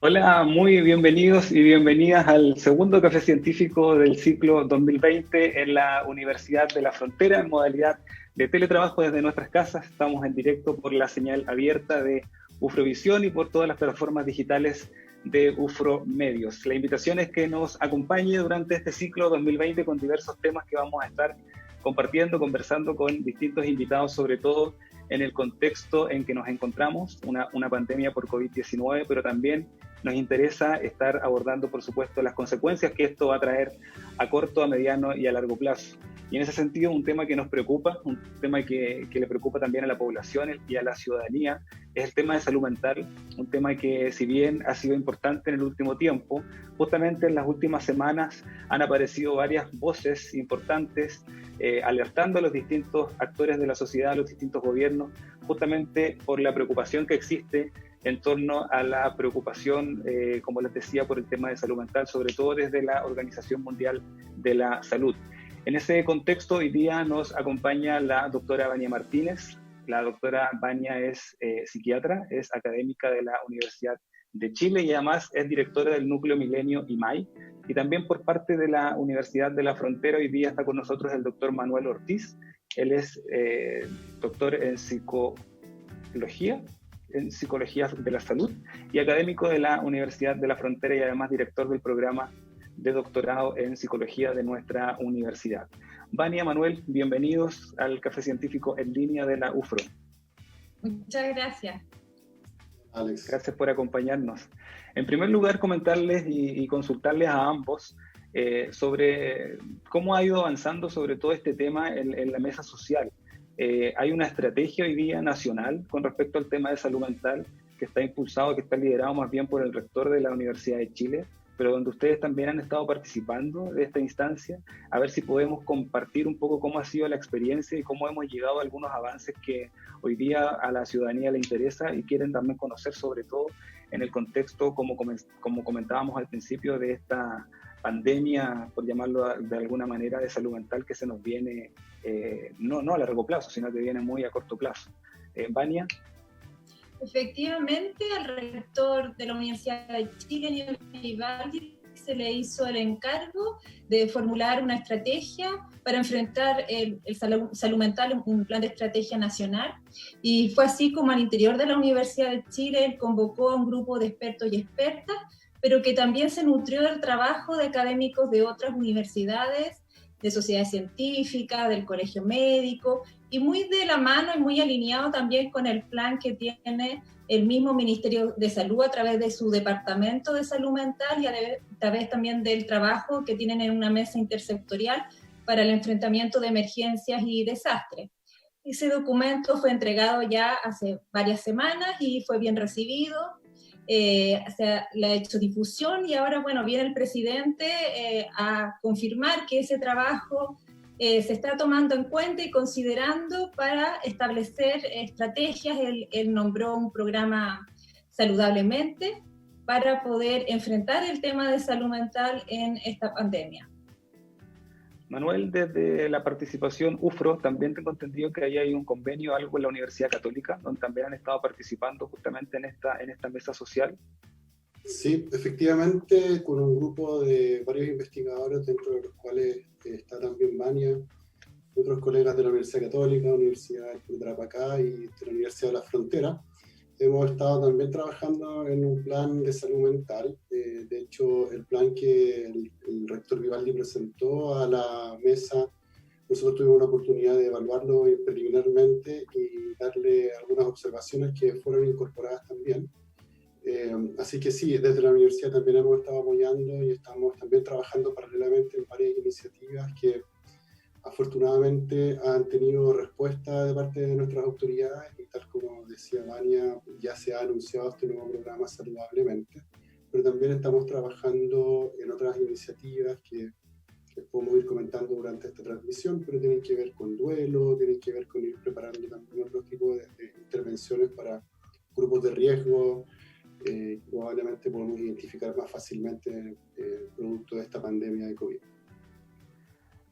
Hola, muy bienvenidos y bienvenidas al segundo café científico del ciclo 2020 en la Universidad de la Frontera en modalidad de teletrabajo desde nuestras casas. Estamos en directo por la señal abierta de UFROvisión y por todas las plataformas digitales de UFRO Medios. La invitación es que nos acompañe durante este ciclo 2020 con diversos temas que vamos a estar compartiendo, conversando con distintos invitados, sobre todo en el contexto en que nos encontramos, una pandemia por COVID-19, pero también nos interesa estar abordando, por supuesto, las consecuencias que esto va a traer a corto, a mediano y a largo plazo. Y en ese sentido, un tema que nos preocupa, un tema que le preocupa también a la población y a la ciudadanía, es el tema de salud mental, un tema que, si bien ha sido importante en el último tiempo, justamente en las últimas semanas han aparecido varias voces importantes alertando a los distintos actores de la sociedad, a los distintos gobiernos, justamente por la preocupación que existe en torno a la preocupación, como les decía, por el tema de salud mental, sobre todo desde la Organización Mundial de la Salud. En ese contexto, hoy día nos acompaña la doctora Vania Martínez. La doctora Vania es psiquiatra, es académica de la Universidad de Chile y además es directora del Núcleo Milenio IMAI. Y también por parte de la Universidad de la Frontera, hoy día está con nosotros el doctor Manuel Ortiz. Él es doctor en psicología de la salud y académico de la Universidad de la Frontera y además director del programa de doctorado en psicología de nuestra universidad. Vania, Manuel, bienvenidos al Café Científico en línea de la UFRO. Muchas gracias. Alex. Gracias por acompañarnos. En primer lugar, comentarles y consultarles a ambos sobre cómo ha ido avanzando sobre todo este tema en la mesa social. Hay una estrategia hoy día nacional con respecto al tema de salud mental que está impulsado, que está liderado más bien por el rector de la Universidad de Chile, pero donde ustedes también han estado participando de esta instancia, a ver si podemos compartir un poco cómo ha sido la experiencia y cómo hemos llegado a algunos avances que hoy día a la ciudadanía le interesa y quieren también conocer, sobre todo en el contexto, como comentábamos al principio, de esta pandemia, por llamarlo de alguna manera, de salud mental que se nos viene, no a largo plazo, sino que viene muy a corto plazo. Vania. Efectivamente, al rector de la Universidad de Chile, Nicolás Vivaldi, se le hizo el encargo de formular una estrategia para enfrentar el salud mental, un plan de estrategia nacional. Y fue así como al interior de la Universidad de Chile convocó a un grupo de expertos y expertas, pero que también se nutrió del trabajo de académicos de otras universidades, de sociedades científicas, del colegio médico, y muy de la mano y muy alineado también con el plan que tiene el mismo Ministerio de Salud a través de su Departamento de Salud Mental y a través también del trabajo que tienen en una mesa intersectorial para el enfrentamiento de emergencias y desastres. Ese documento fue entregado ya hace varias semanas y fue bien recibido. Se le ha hecho difusión y ahora, bueno, viene el presidente a confirmar que ese trabajo se está tomando en cuenta y considerando para establecer estrategias. Él nombró un programa Saludablemente para poder enfrentar el tema de salud mental en esta pandemia. Manuel, desde la participación UFRO, también tengo entendido que ahí hay un convenio, algo con la Universidad Católica, donde también han estado participando justamente en esta mesa social. Sí, efectivamente, con un grupo de varios investigadores, dentro de los cuales está también Vania, otros colegas de la Universidad Católica, Universidad de Tarapacá y de la Universidad de la Frontera, hemos estado también trabajando en un plan de salud mental. De hecho, el plan que el rector Vivaldi presentó a la mesa, nosotros tuvimos la oportunidad de evaluarlo preliminarmente y darle algunas observaciones que fueron incorporadas también. Así que sí, desde la universidad también hemos estado apoyando y estamos también trabajando paralelamente en varias iniciativas que afortunadamente han tenido respuesta de parte de nuestras autoridades y tal como decía Vania, ya se ha anunciado este nuevo programa Saludablemente, pero también estamos trabajando en otras iniciativas que podemos ir comentando durante esta transmisión, pero tienen que ver con duelo, tienen que ver con ir preparando también otro tipo de intervenciones para grupos de riesgo. Probablemente podemos identificar más fácilmente producto de esta pandemia de COVID.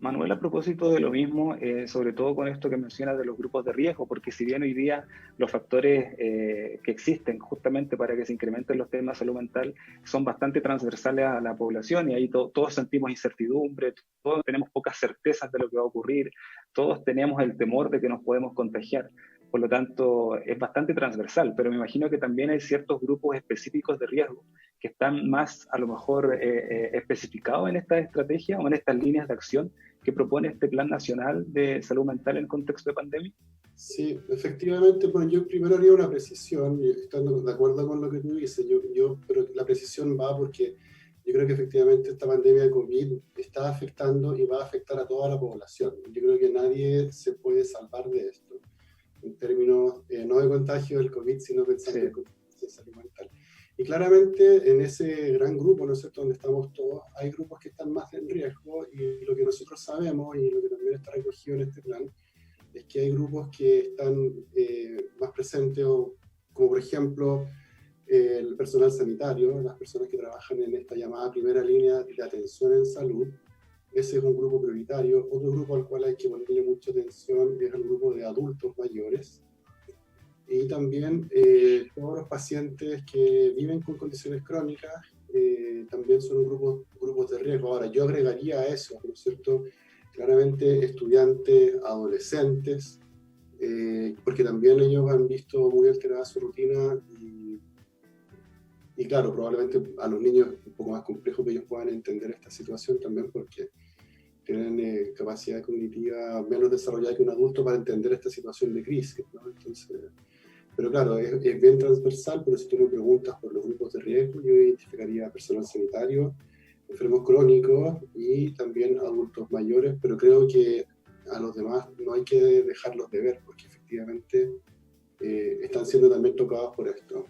Manuel, a propósito de lo mismo, sobre todo con esto que mencionas de los grupos de riesgo, porque si bien hoy día los factores que existen justamente para que se incrementen los temas de salud mental son bastante transversales a la población, y ahí todos sentimos incertidumbre, todos tenemos pocas certezas de lo que va a ocurrir, todos tenemos el temor de que nos podemos contagiar. Por lo tanto, es bastante transversal, pero me imagino que también hay ciertos grupos específicos de riesgo que están más, a lo mejor, especificados en esta estrategia o en estas líneas de acción que propone este Plan Nacional de Salud Mental en contexto de pandemia. Sí, efectivamente, bueno, yo primero haría una precisión, y estando de acuerdo con lo que tú dices, pero la precisión va porque yo creo que efectivamente esta pandemia de COVID está afectando y va a afectar a toda la población. Yo creo que nadie se puede salvar de esto, en términos no de contagio del COVID, sino pensando en consecuencias de salud mental. Y claramente en ese gran grupo, ¿no es cierto?, donde estamos todos, hay grupos que están más en riesgo, y lo que nosotros sabemos y lo que también está recogido en este plan es que hay grupos que están más presentes, como por ejemplo el personal sanitario, las personas que trabajan en esta llamada primera línea de atención en salud. Ese es un grupo prioritario. Otro grupo al cual hay que ponerle mucha atención es el grupo de adultos mayores. Y también todos los pacientes que viven con condiciones crónicas también son grupos de riesgo. Ahora, yo agregaría a eso, ¿no es cierto?, claramente estudiantes, adolescentes, porque también ellos han visto muy alterada su rutina, y claro, probablemente a los niños es un poco más complejo que ellos puedan entender esta situación también, porque tienen capacidad cognitiva menos desarrollada que un adulto para entender esta situación de crisis, ¿no? Entonces, pero claro, es bien transversal, pero si tú me preguntas por los grupos de riesgo, yo identificaría personal sanitario, enfermos crónicos y también adultos mayores, pero creo que a los demás no hay que dejarlos de ver, porque efectivamente están siendo también tocados por esto.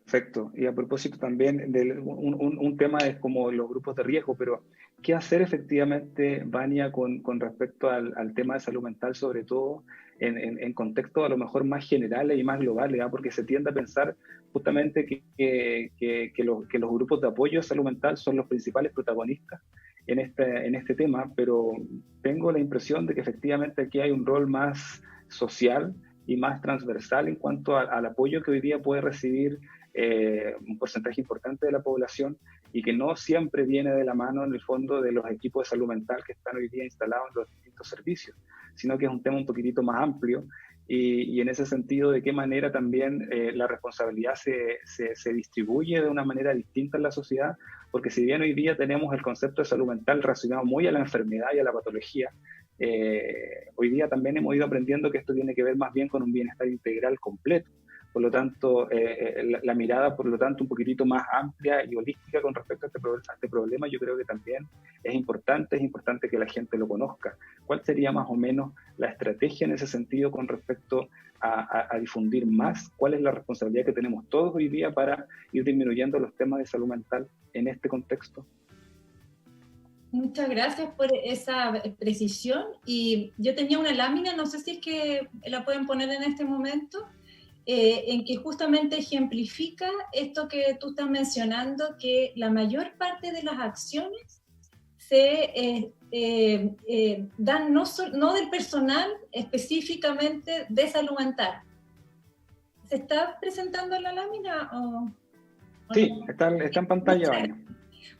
Perfecto. Y a propósito también, un tema es como los grupos de riesgo, pero ¿qué hacer efectivamente, Vania, con respecto al tema de salud mental, sobre todo en contextos a lo mejor más generales y más globales? Porque se tiende a pensar justamente que los grupos de apoyo a salud mental son los principales protagonistas en este tema, pero tengo la impresión de que efectivamente aquí hay un rol más social y más transversal en cuanto al apoyo que hoy día puede recibir un porcentaje importante de la población, y que no siempre viene de la mano en el fondo de los equipos de salud mental que están hoy día instalados en los distintos servicios, sino que es un tema un poquitito más amplio, y en ese sentido, de qué manera también la responsabilidad se distribuye de una manera distinta en la sociedad, porque si bien hoy día tenemos el concepto de salud mental relacionado muy a la enfermedad y a la patología, hoy día también hemos ido aprendiendo que esto tiene que ver más bien con un bienestar integral completo. Por lo tanto, la mirada, por lo tanto, un poquitito más amplia y holística con respecto a este problema, yo creo que también es importante que la gente lo conozca. ¿Cuál sería más o menos la estrategia en ese sentido con respecto a difundir más? ¿Cuál es la responsabilidad que tenemos todos hoy día para ir disminuyendo los temas de salud mental en este contexto? Muchas gracias por esa precisión. Y yo tenía una lámina, no sé si es que la pueden poner en este momento, en que justamente ejemplifica esto que tú estás mencionando, que la mayor parte de las acciones se dan no del personal específicamente de salud mental. ¿Se está presentando la lámina? Sí, está en pantalla.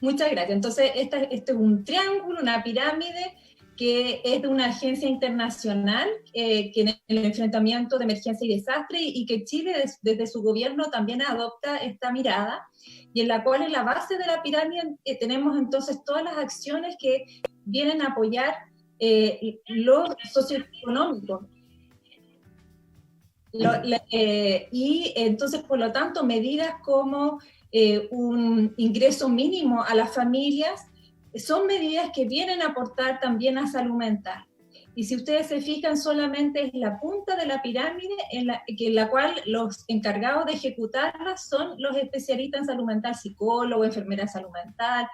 Muchas gracias. Entonces, este es un triángulo, una pirámide, que es de una agencia internacional que en el enfrentamiento de emergencia y desastre, y que Chile desde su gobierno también adopta esta mirada, y en la cual en la base de la pirámide tenemos entonces todas las acciones que vienen a apoyar lo socioeconómico. Y entonces, por lo tanto, medidas como un ingreso mínimo a las familias son medidas que vienen a aportar también a salud mental. Y si ustedes se fijan, solamente es la punta de la pirámide en la cual los encargados de ejecutarlas son los especialistas en salud mental, psicólogos, enfermeras de salud mental,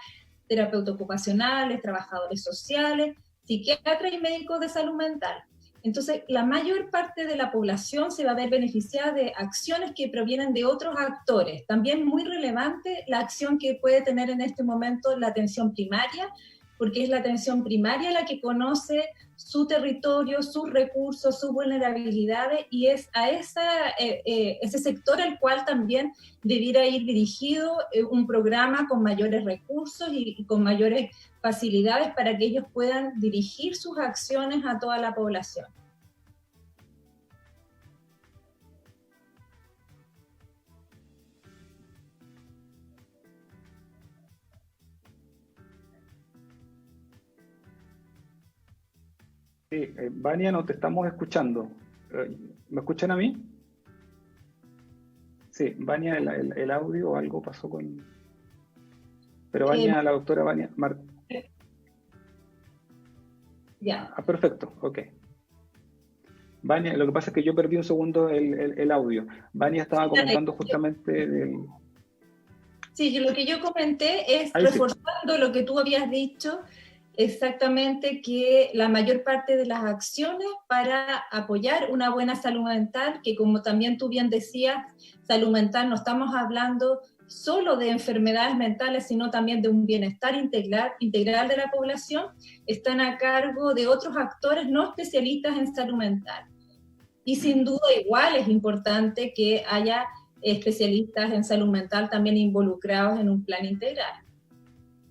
terapeutas ocupacionales, trabajadores sociales, psiquiatras y médicos de salud mental. Entonces, la mayor parte de la población se va a ver beneficiada de acciones que provienen de otros actores. También muy relevante la acción que puede tener en este momento la atención primaria, porque es la atención primaria la que conoce su territorio, sus recursos, sus vulnerabilidades, y es a ese sector al cual también debiera ir dirigido un programa con mayores recursos y con mayores facilidades para que ellos puedan dirigir sus acciones a toda la población. Sí, Vania, no te estamos escuchando. ¿Me escuchan a mí? Sí, Vania, el audio o algo pasó con... Pero Vania, la doctora Vania... Ya. Perfecto, ok. Vania, lo que pasa es que yo perdí un segundo el audio. Vania estaba comentando justamente del... Sí, lo que yo comenté es reforzando lo que tú habías dicho, exactamente, que la mayor parte de las acciones para apoyar una buena salud mental, que como también tú bien decías, salud mental no estamos hablando solo de enfermedades mentales, sino también de un bienestar integral de la población, están a cargo de otros actores no especialistas en salud mental. Y sin duda igual es importante que haya especialistas en salud mental también involucrados en un plan integral.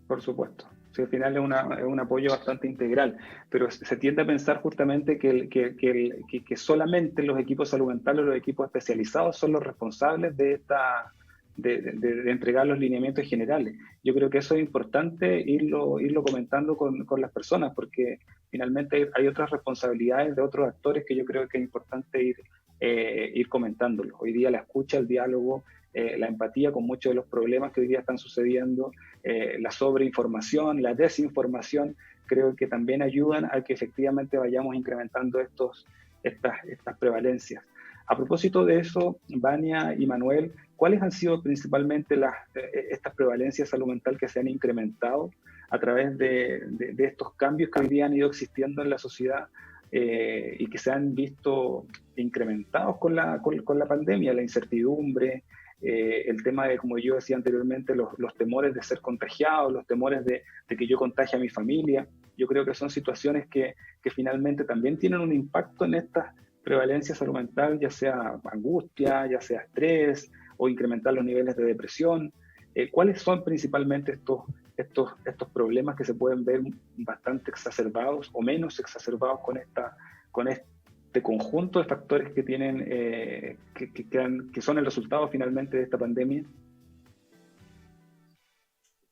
Por supuesto. Sí, al final es un apoyo bastante integral, pero se tiende a pensar justamente que solamente los equipos de salud mental o los equipos especializados son los responsables de entregar los lineamientos generales. Yo creo que eso es importante irlo comentando con las personas, porque finalmente hay otras responsabilidades de otros actores que yo creo que es importante ir comentándolos. Hoy día la escucha, el diálogo, la empatía con muchos de los problemas que hoy día están sucediendo, la sobreinformación, la desinformación, creo que también ayudan a que efectivamente vayamos incrementando estas prevalencias. A propósito de eso, Vania y Manuel, ¿cuáles han sido principalmente estas prevalencias de salud mental que se han incrementado a través de estos cambios que hoy día han ido existiendo en la sociedad y que se han visto incrementados con la pandemia, la incertidumbre, el tema de, como yo decía anteriormente, los temores de ser contagiados, los temores de que yo contagie a mi familia? Yo creo que son situaciones que finalmente también tienen un impacto en estas prevalencia de salud mental, ya sea angustia, ya sea estrés o incrementar los niveles de depresión. ¿Cuáles son principalmente estos problemas que se pueden ver bastante exacerbados o menos exacerbados con este conjunto de factores que tienen que son el resultado finalmente de esta pandemia?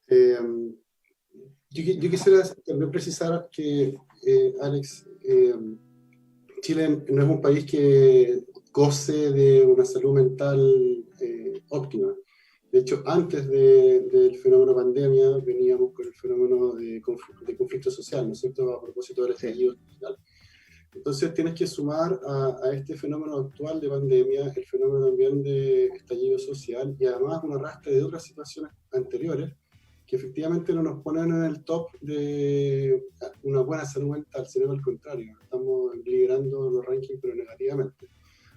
Yo quisiera también precisar que, Alex, Chile no es un país que goce de una salud mental óptima. De hecho, antes del fenómeno pandemia, veníamos con el fenómeno de conflicto social, ¿no es cierto?, a propósito del estallido social. Entonces tienes que sumar a este fenómeno actual de pandemia el fenómeno también de estallido social y además un arrastre de otras situaciones anteriores que efectivamente no nos ponen en el top de una buena salud mental, sino al contrario, estamos liderando los rankings pero negativamente.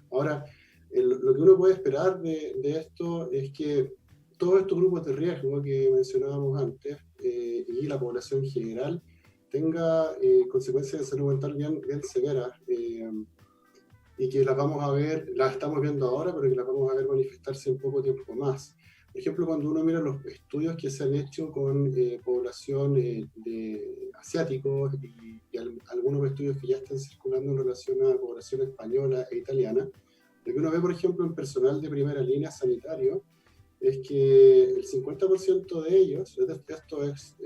Ahora, lo que uno puede esperar de esto es que todos estos grupos de riesgo que mencionábamos antes y la población en general tenga consecuencias de salud mental bien severas y que las vamos a ver, las estamos viendo ahora, pero que las vamos a ver manifestarse en poco tiempo más. Por ejemplo, cuando uno mira los estudios que se han hecho con población de asiáticos y algunos estudios que ya están circulando en relación a población española e italiana, lo que uno ve, por ejemplo, en personal de primera línea sanitario, es que el 50% de ellos, esto es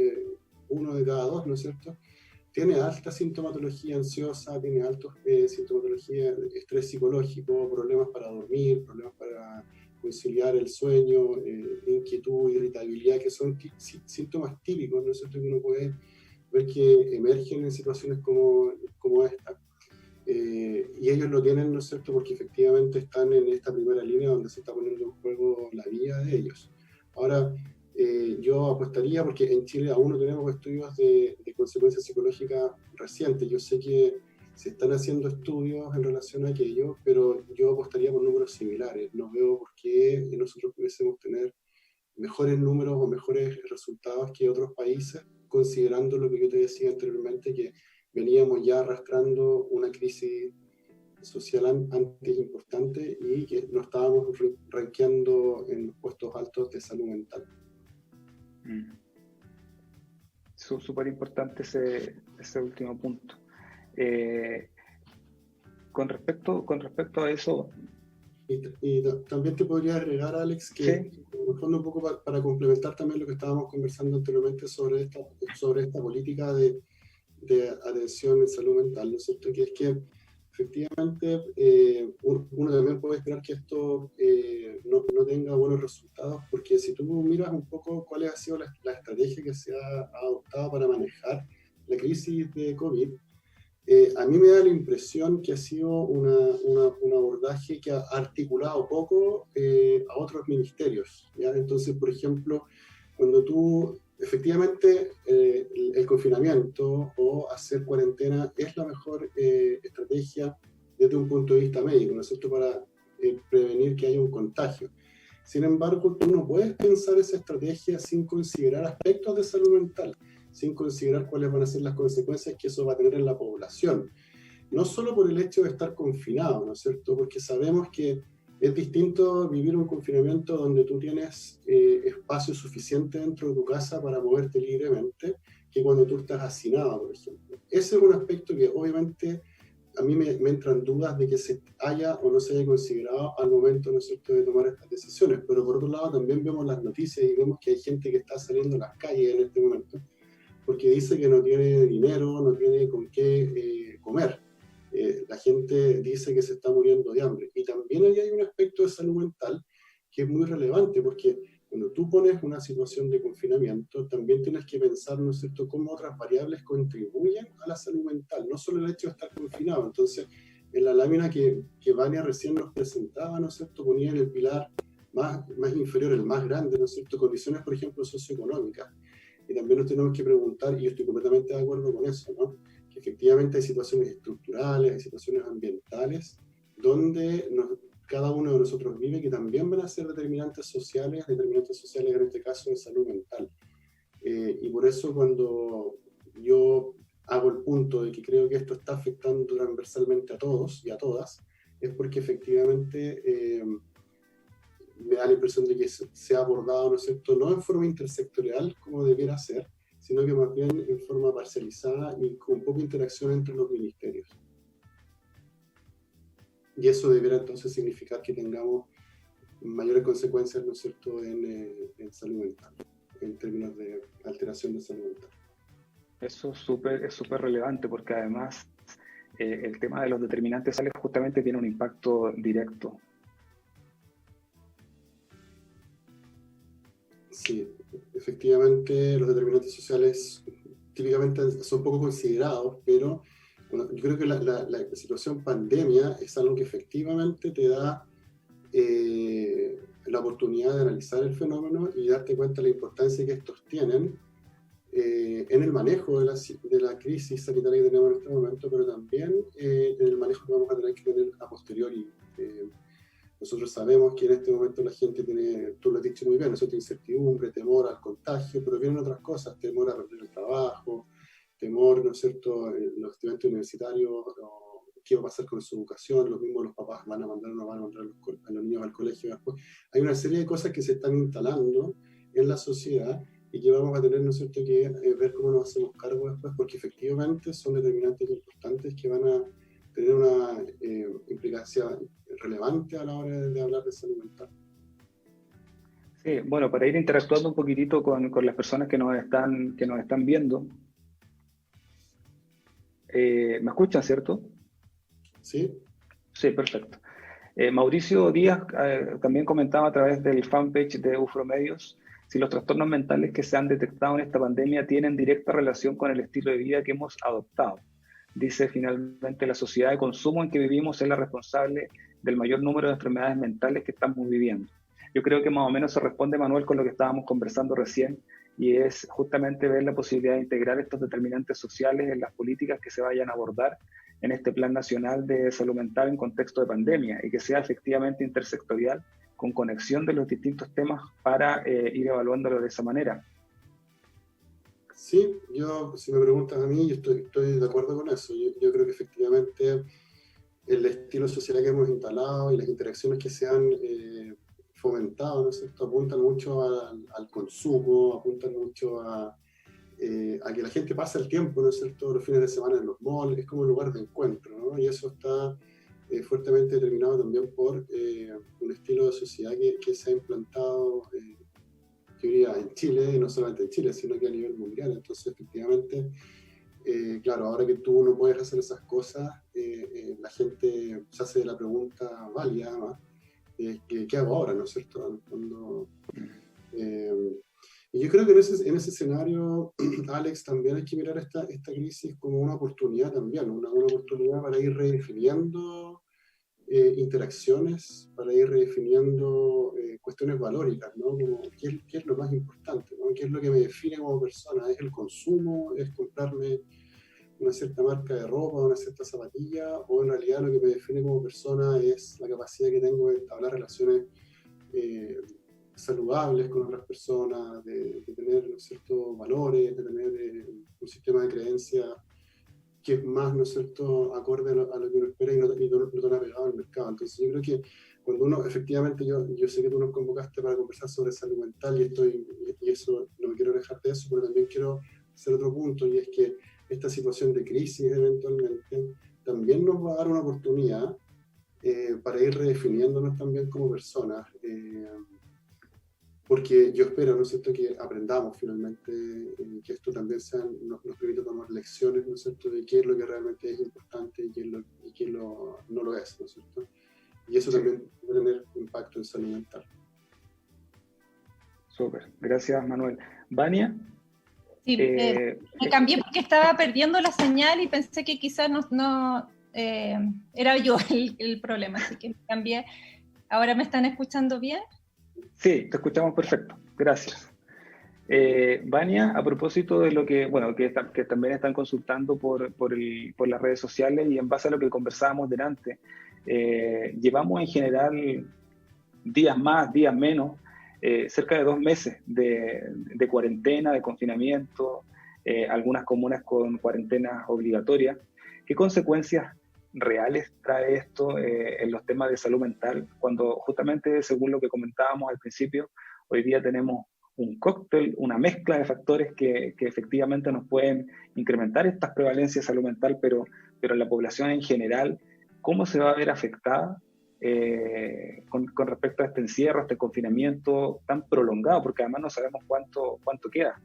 uno de cada dos, ¿no es cierto?, tiene alta sintomatología ansiosa, tiene alta sintomatología de estrés psicológico, problemas para dormir, problemas para conciliar el sueño, inquietud, irritabilidad, que son síntomas típicos, ¿no es cierto?, que uno puede ver que emergen en situaciones como esta. Y ellos lo tienen, ¿no es cierto?, porque efectivamente están en esta primera línea donde se está poniendo en juego la vida de ellos. Ahora, yo apostaría, porque en Chile aún no tenemos estudios de consecuencias psicológicas recientes. Yo sé que se están haciendo estudios en relación a aquello, pero yo apostaría por números similares. No veo por qué nosotros pudiésemos tener mejores números o mejores resultados que otros países considerando lo que yo te decía anteriormente, que veníamos ya arrastrando una crisis social antes importante y que nos estábamos rankeando en los puestos altos de salud mental. Súper importante ese último punto. Con respecto a eso... Y también te podría agregar, Alex, que ¿sí? en el fondo un poco para complementar también lo que estábamos conversando anteriormente sobre esta política de atención en salud mental, ¿no es cierto? Que es que efectivamente uno también puede esperar que esto no tenga buenos resultados, porque si tú miras un poco cuál ha sido la estrategia que se ha adoptado para manejar la crisis de COVID, a mí me da la impresión que ha sido un abordaje que ha articulado poco a otros ministerios, ¿ya? Entonces, por ejemplo, cuando tú, efectivamente, el confinamiento o hacer cuarentena es la mejor estrategia desde un punto de vista médico, ¿no es cierto?, para prevenir que haya un contagio. Sin embargo, tú no puedes pensar esa estrategia sin considerar aspectos de salud mental, sin considerar cuáles van a ser las consecuencias que eso va a tener en la población. No solo por el hecho de estar confinado, ¿no es cierto?, porque sabemos que es distinto vivir un confinamiento donde tú tienes espacio suficiente dentro de tu casa para moverte libremente que cuando tú estás hacinado, por ejemplo. Ese es un aspecto que obviamente a mí me entran dudas de que se haya o no se haya considerado al momento, ¿no es cierto?, de tomar estas decisiones. Pero por otro lado también vemos las noticias y vemos que hay gente que está saliendo a las calles en este momento porque dice que no tiene dinero, no tiene con qué comer. La gente dice que se está muriendo de hambre. Y también ahí hay un aspecto de salud mental que es muy relevante, porque cuando tú pones una situación de confinamiento, también tienes que pensar, ¿no es cierto?, cómo otras variables contribuyen a la salud mental, no solo el hecho de estar confinado. Entonces, en la lámina que Vania recién nos presentaba, ¿no es cierto?, ponía en el pilar más inferior, el más grande, ¿no es cierto?, condiciones, por ejemplo, socioeconómicas. Y también nos tenemos que preguntar, y yo estoy completamente de acuerdo con eso, ¿no?, que efectivamente hay situaciones estructurales, hay situaciones ambientales, donde cada uno de nosotros vive, que también van a ser determinantes sociales en este caso de salud mental. Y por eso cuando yo hago el punto de que creo que esto está afectando transversalmente a todos y a todas, es porque efectivamente me da la impresión de que se ha abordado, ¿no es cierto?, no en forma intersectorial como debiera ser, sino que más bien en forma parcializada y con poca interacción entre los ministerios. Y eso debería entonces significar que tengamos mayores consecuencias, ¿no es cierto?, en salud mental, en términos de alteración de salud mental. Eso es súper relevante porque además el tema de los determinantes sociales justamente tiene un impacto directo. Sí, efectivamente los determinantes sociales típicamente son poco considerados, pero bueno, yo creo que la situación pandemia es algo que efectivamente te da la oportunidad de analizar el fenómeno y darte cuenta de la importancia que estos tienen en el manejo de la crisis sanitaria que tenemos en este momento, pero también en el manejo que vamos a tener que tener a posteriori. Nosotros sabemos que en este momento la gente tiene, tú lo has dicho muy bien, ¿no? Incertidumbre, temor al contagio, pero vienen otras cosas, temor a perder el trabajo, temor, ¿no es cierto?, los estudiantes universitarios, qué va a pasar con su educación, los mismos los papás van a mandar o no van a mandar a los niños al colegio después. Hay una serie de cosas que se están instalando en la sociedad y que vamos a tener, ¿no es cierto?, que ver cómo nos hacemos cargo después, porque efectivamente son determinantes importantes que van a tener una implicancia relevante a la hora de hablar de salud mental. Sí, bueno, para ir interactuando un poquitito con las personas que nos están viendo. ¿Me escuchan, cierto? Sí. Sí, perfecto. Mauricio Díaz también comentaba a través del fanpage de Ufromedios si los trastornos mentales que se han detectado en esta pandemia tienen directa relación con el estilo de vida que hemos adoptado. Dice finalmente, la sociedad de consumo en que vivimos es la responsable del mayor número de enfermedades mentales que estamos viviendo. Yo creo que más o menos se responde, Manuel, con lo que estábamos conversando recién, y es justamente ver la posibilidad de integrar estos determinantes sociales en las políticas que se vayan a abordar en este Plan Nacional de Salud Mental en contexto de pandemia, y que sea efectivamente intersectorial, con conexión de los distintos temas para ir evaluándolo de esa manera. Sí, si me preguntas a mí, yo estoy de acuerdo con eso. Yo creo que efectivamente el estilo social que hemos instalado y las interacciones que se han fomentado, ¿no es cierto?, apuntan mucho al consumo, apuntan mucho a que la gente pase el tiempo, ¿no es cierto?, los fines de semana en los malls, es como un lugar de encuentro, ¿no? Y eso está fuertemente determinado también por un estilo de sociedad que se ha implantado, yo diría, en Chile, y no solamente en Chile, sino que a nivel mundial. Entonces, efectivamente, claro, ahora que tú no puedes hacer esas cosas, la gente se hace la pregunta válida, además, ¿qué hago ahora, no es cierto? Y yo creo que en ese escenario, Alex, también hay que mirar esta crisis como una oportunidad también, una oportunidad para ir redefiniendo interacciones, para ir redefiniendo cuestiones valóricas, ¿no? Como, ¿qué es lo más importante, ¿no? ¿Qué es lo que me define como persona? ¿Es el consumo? ¿Es comprarme una cierta marca de ropa, una cierta zapatilla? ¿O en realidad lo que me define como persona es la capacidad que tengo de entablar relaciones saludables con otras personas, de tener, ¿no es cierto?, valores, de tener un sistema de creencias que es más, ¿no es cierto?, acorde a lo que uno espera y no tan apegado al mercado. Entonces yo creo que cuando uno, efectivamente, yo sé que tú nos convocaste para conversar sobre salud mental y eso, no me quiero alejar de eso, pero también quiero hacer otro punto, y es que esta situación de crisis eventualmente también nos va a dar una oportunidad para ir redefiniéndonos también como personas, porque yo espero, ¿no es cierto?, que aprendamos finalmente, que esto también nos permita tomar lecciones, ¿no es cierto?, de qué es lo que realmente es importante y qué no lo es, ¿no es cierto? Y eso también puede tener impacto en salud mental. Súper, gracias Manuel. Vania. Sí, me cambié porque estaba perdiendo la señal y pensé que quizás no era yo el problema, así que me cambié. ¿Ahora me están escuchando bien? Sí, te escuchamos perfecto, gracias. Vania, a propósito de lo que también están consultando por las redes sociales y en base a lo que conversábamos delante, llevamos en general días más, días menos, cerca de 2 meses de cuarentena, de confinamiento, algunas comunas con cuarentenas obligatorias. ¿Qué consecuencias reales trae esto en los temas de salud mental? Cuando justamente, según lo que comentábamos al principio, hoy día tenemos un cóctel, una mezcla de factores que efectivamente nos pueden incrementar estas prevalencias de salud mental, pero la población en general, ¿cómo se va a ver afectada con respecto a este encierro, a este confinamiento tan prolongado? Porque además no sabemos cuánto queda.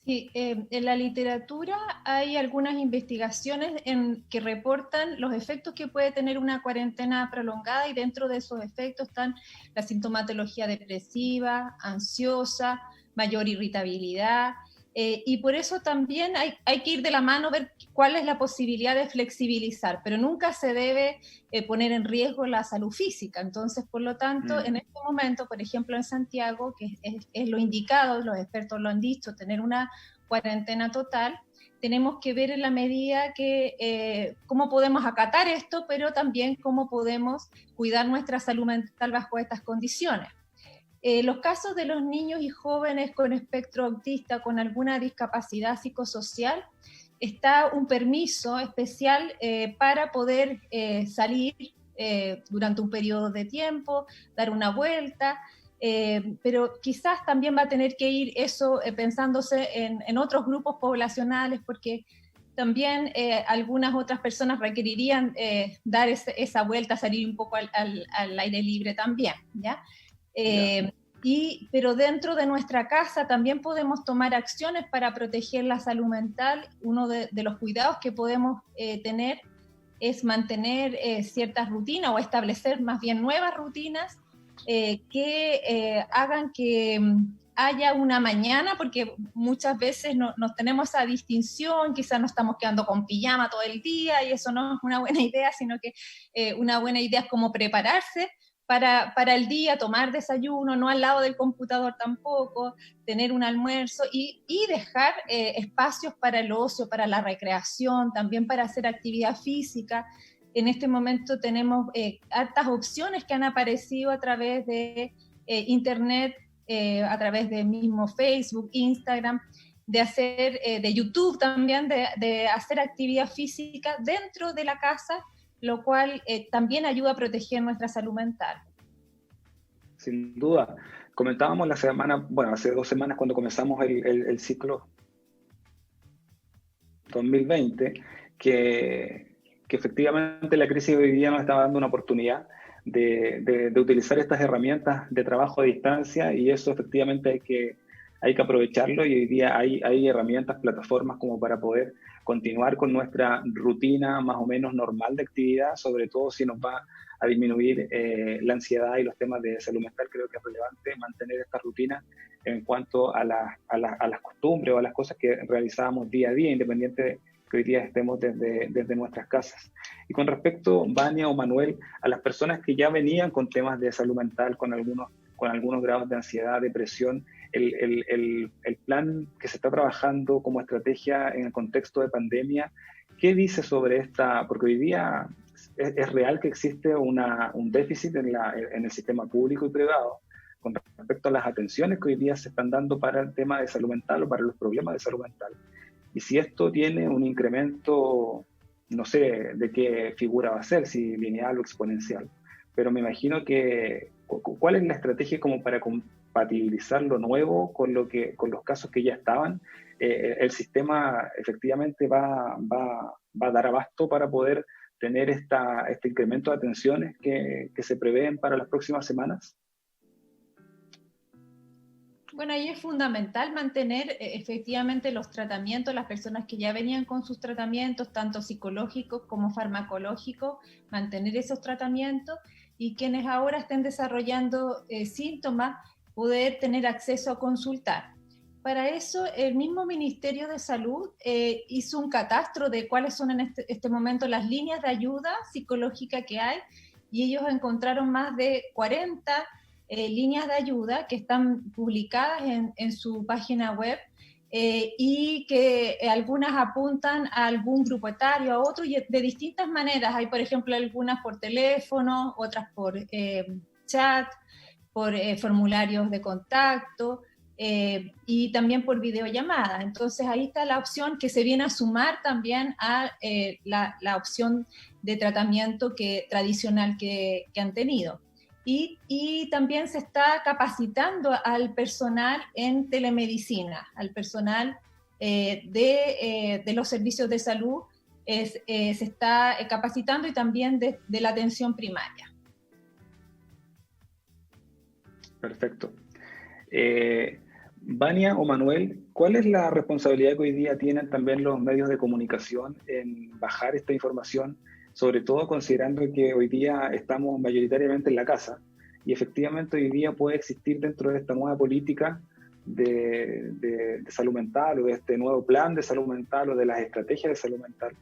Sí, en la literatura hay algunas investigaciones que reportan los efectos que puede tener una cuarentena prolongada, y dentro de esos efectos están la sintomatología depresiva, ansiosa, mayor irritabilidad, y por eso también hay que ir de la mano, ver cuál es la posibilidad de flexibilizar, pero nunca se debe poner en riesgo la salud física. Entonces, por lo tanto, en este momento, por ejemplo, en Santiago, que es lo indicado, los expertos lo han dicho, tener una cuarentena total, tenemos que ver en la medida que cómo podemos acatar esto, pero también cómo podemos cuidar nuestra salud mental bajo estas condiciones. Los casos de los niños y jóvenes con espectro autista, con alguna discapacidad psicosocial, está un permiso especial para poder salir durante un periodo de tiempo, dar una vuelta, pero quizás también va a tener que ir eso pensándose en otros grupos poblacionales, porque también algunas otras personas requerirían dar esa vuelta, salir un poco al aire libre también, ¿ya? Pero dentro de nuestra casa también podemos tomar acciones para proteger la salud mental. Uno de los cuidados que podemos tener es mantener ciertas rutinas, o establecer más bien nuevas rutinas que hagan que haya una mañana, porque muchas veces no tenemos esa distinción, quizás nos estamos quedando con pijama todo el día y eso no es una buena idea, sino que una buena idea es como prepararse para el día, tomar desayuno, no al lado del computador tampoco, tener un almuerzo y dejar espacios para el ocio, para la recreación, también para hacer actividad física. En este momento tenemos hartas opciones que han aparecido a través de Internet, a través de mismo Facebook, Instagram, de hacer, de YouTube también, de hacer actividad física dentro de la casa, lo cual también ayuda a proteger nuestra salud mental. Sin duda. Comentábamos la semana, bueno, hace 2 semanas cuando comenzamos el ciclo 2020, que efectivamente la crisis de hoy día nos está dando una oportunidad de utilizar estas herramientas de trabajo a distancia, y eso efectivamente hay que aprovecharlo, y hoy día hay herramientas, plataformas como para poder continuar con nuestra rutina más o menos normal de actividad, sobre todo si nos va a disminuir la ansiedad y los temas de salud mental. Creo que es relevante mantener esta rutina en cuanto a las costumbres o a las cosas que realizábamos día a día, independiente de que hoy día estemos desde nuestras casas. Y con respecto, Vania o Manuel, a las personas que ya venían con temas de salud mental, con algunos grados de ansiedad, depresión, el plan que se está trabajando como estrategia en el contexto de pandemia, ¿qué dice sobre esta? Porque hoy día es real que existe un déficit en el sistema público y privado con respecto a las atenciones que hoy día se están dando para el tema de salud mental o para los problemas de salud mental. Y si esto tiene un incremento, no sé de qué figura va a ser, si lineal o exponencial, pero me imagino que, ¿cuál es la estrategia como para compatibilizar lo nuevo con los casos que ya estaban? El sistema efectivamente va a dar abasto para poder tener este incremento de atenciones que se prevén para las próximas semanas. Bueno, ahí es fundamental mantener efectivamente los tratamientos, las personas que ya venían con sus tratamientos, tanto psicológicos como farmacológicos, mantener esos tratamientos, y quienes ahora estén desarrollando síntomas, poder tener acceso a consultar. Para eso, el mismo Ministerio de Salud hizo un catastro de cuáles son en este momento las líneas de ayuda psicológica que hay, y ellos encontraron más de 40 líneas de ayuda que están publicadas en su página web, y que algunas apuntan a algún grupo etario, a otro, y de distintas maneras. Hay, por ejemplo, algunas por teléfono, otras por chat, por formularios de contacto, y también por videollamada. Entonces ahí está la opción que se viene a sumar también a la opción de tratamiento tradicional que han tenido. Y también se está capacitando al personal en telemedicina, al personal de los servicios de salud, se está capacitando, y también de la atención primaria. Perfecto. Vania o Manuel, ¿cuál es la responsabilidad que hoy día tienen también los medios de comunicación en bajar esta información, sobre todo considerando que hoy día estamos mayoritariamente en la casa, y efectivamente hoy día puede existir dentro de esta nueva política de salud mental, o de este nuevo plan de salud mental, o de las estrategias de salud mental?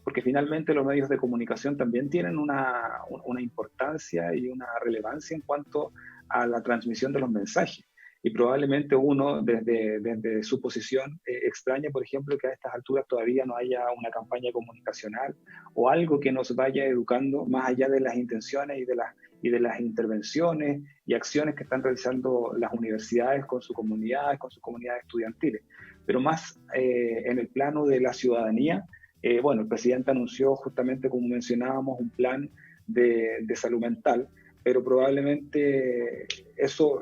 Porque finalmente los medios de comunicación también tienen una importancia y una relevancia en cuanto a la transmisión de los mensajes. Y probablemente uno, desde su posición, extraña, por ejemplo, que a estas alturas todavía no haya una campaña comunicacional o algo que nos vaya educando más allá de las intenciones y de las intervenciones y acciones que están realizando las universidades con sus comunidades estudiantiles. Pero más en el plano de la ciudadanía, bueno, el presidente anunció justamente, como mencionábamos, un plan de salud mental, pero probablemente eso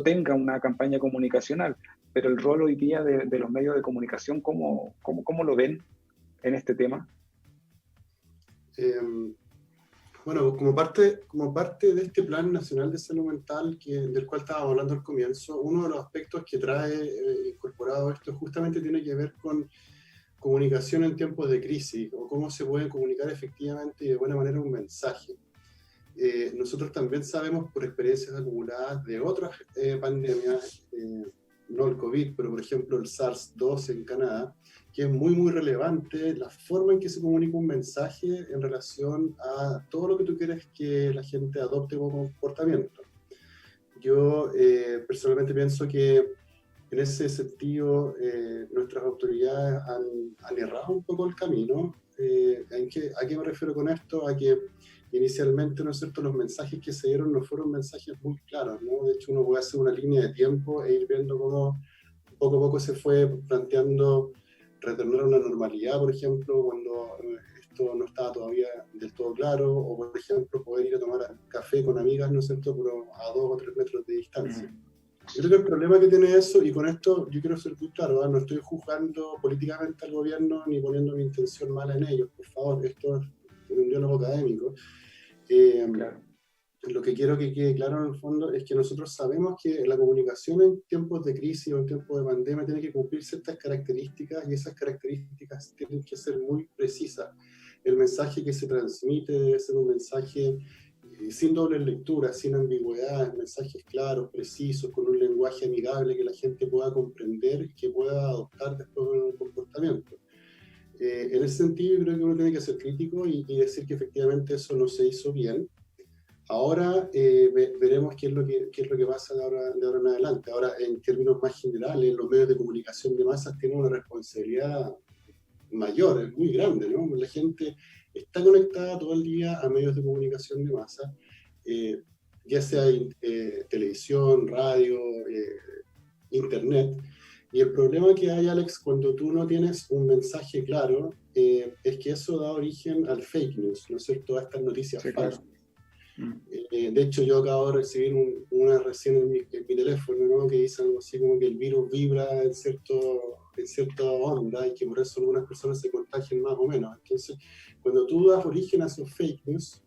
tenga una campaña comunicacional. Pero el rol hoy día de los medios de comunicación, ¿cómo lo ven en este tema? Bueno, como parte de este Plan Nacional de Salud Mental, del cual estábamos hablando al comienzo, uno de los aspectos que trae incorporado esto justamente tiene que ver con comunicación en tiempos de crisis, o cómo se puede comunicar efectivamente y de buena manera un mensaje. Nosotros también sabemos por experiencias acumuladas de otras pandemias, no el COVID, pero por ejemplo el SARS-2 en Canadá, que es muy, muy relevante la forma en que se comunica un mensaje en relación a todo lo que tú quieres que la gente adopte como comportamiento. Yo personalmente pienso que en ese sentido nuestras autoridades han errado un poco el camino. ¿A qué me refiero con esto? A que inicialmente, ¿no es cierto?, los mensajes que se dieron no fueron mensajes muy claros, ¿no? De hecho, uno puede hacer una línea de tiempo e ir viendo cómo poco a poco se fue planteando retornar a una normalidad, por ejemplo, cuando esto no estaba todavía del todo claro, o por ejemplo poder ir a tomar café con amigas, ¿no es cierto?, pero a 2 o 3 metros de distancia. Yo creo que el problema que tiene eso, y con esto yo quiero ser muy claro, ¿verdad? No estoy juzgando políticamente al gobierno ni poniendo mi intención mala en ellos, por favor, esto es un diálogo académico. Claro. Lo que quiero que quede claro en el fondo es que nosotros sabemos que la comunicación en tiempos de crisis o en tiempos de pandemia tiene que cumplir ciertas características, y esas características tienen que ser muy precisas. El mensaje que se transmite debe ser un mensaje sin doble lectura, sin ambigüedades, mensajes claros, precisos, con un lenguaje amigable que la gente pueda comprender y que pueda adoptar después en un comportamiento. En ese sentido, yo creo que uno tiene que ser crítico y decir que efectivamente eso no se hizo bien. Ahora veremos qué es lo que pasa de ahora en adelante. Ahora, en términos más generales, los medios de comunicación de masas tienen una responsabilidad mayor, es muy grande, ¿no? La gente está conectada todo el día a medios de comunicación de masa, ya sea televisión, radio, internet. Y el problema que hay, Alex, cuando tú no tienes un mensaje claro, es que eso da origen al fake news, ¿no es cierto?, a estas noticias falsas. Claro. De hecho, yo acabo de recibir una recién en mi teléfono, ¿no?, que dice algo así como que el virus vibra en cierta onda y que por eso algunas personas se contagian más o menos. Entonces, cuando tú das origen a esos fake news,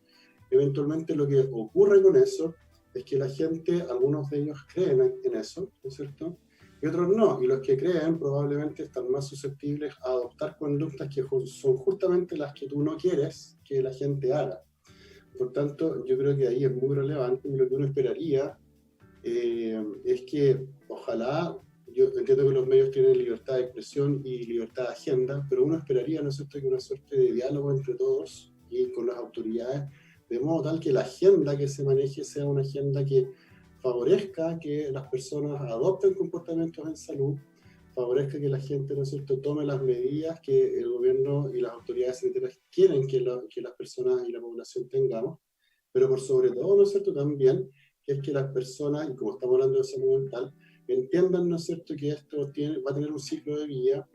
eventualmente lo que ocurre con eso es que la gente, algunos de ellos creen en eso, ¿no es cierto?, y otros no, y los que creen probablemente están más susceptibles a adoptar conductas que son justamente las que tú no quieres que la gente haga. Por tanto, yo creo que ahí es muy relevante, y lo que uno esperaría es que ojalá, yo entiendo que los medios tienen libertad de expresión y libertad de agenda, pero uno esperaría, ¿no es cierto?, que una suerte de diálogo entre todos y con las autoridades, de modo tal que la agenda que se maneje sea una agenda que favorezca que las personas adopten comportamientos en salud, favorezca que la gente, ¿no es cierto?, tome las medidas que el gobierno y las autoridades sanitarias quieren que las personas y la población tengamos, pero por sobre todo, ¿no es cierto?, también que es que las personas, y como estamos hablando de salud mental, entiendan, ¿no es cierto?, que esto va a tener un ciclo de vida,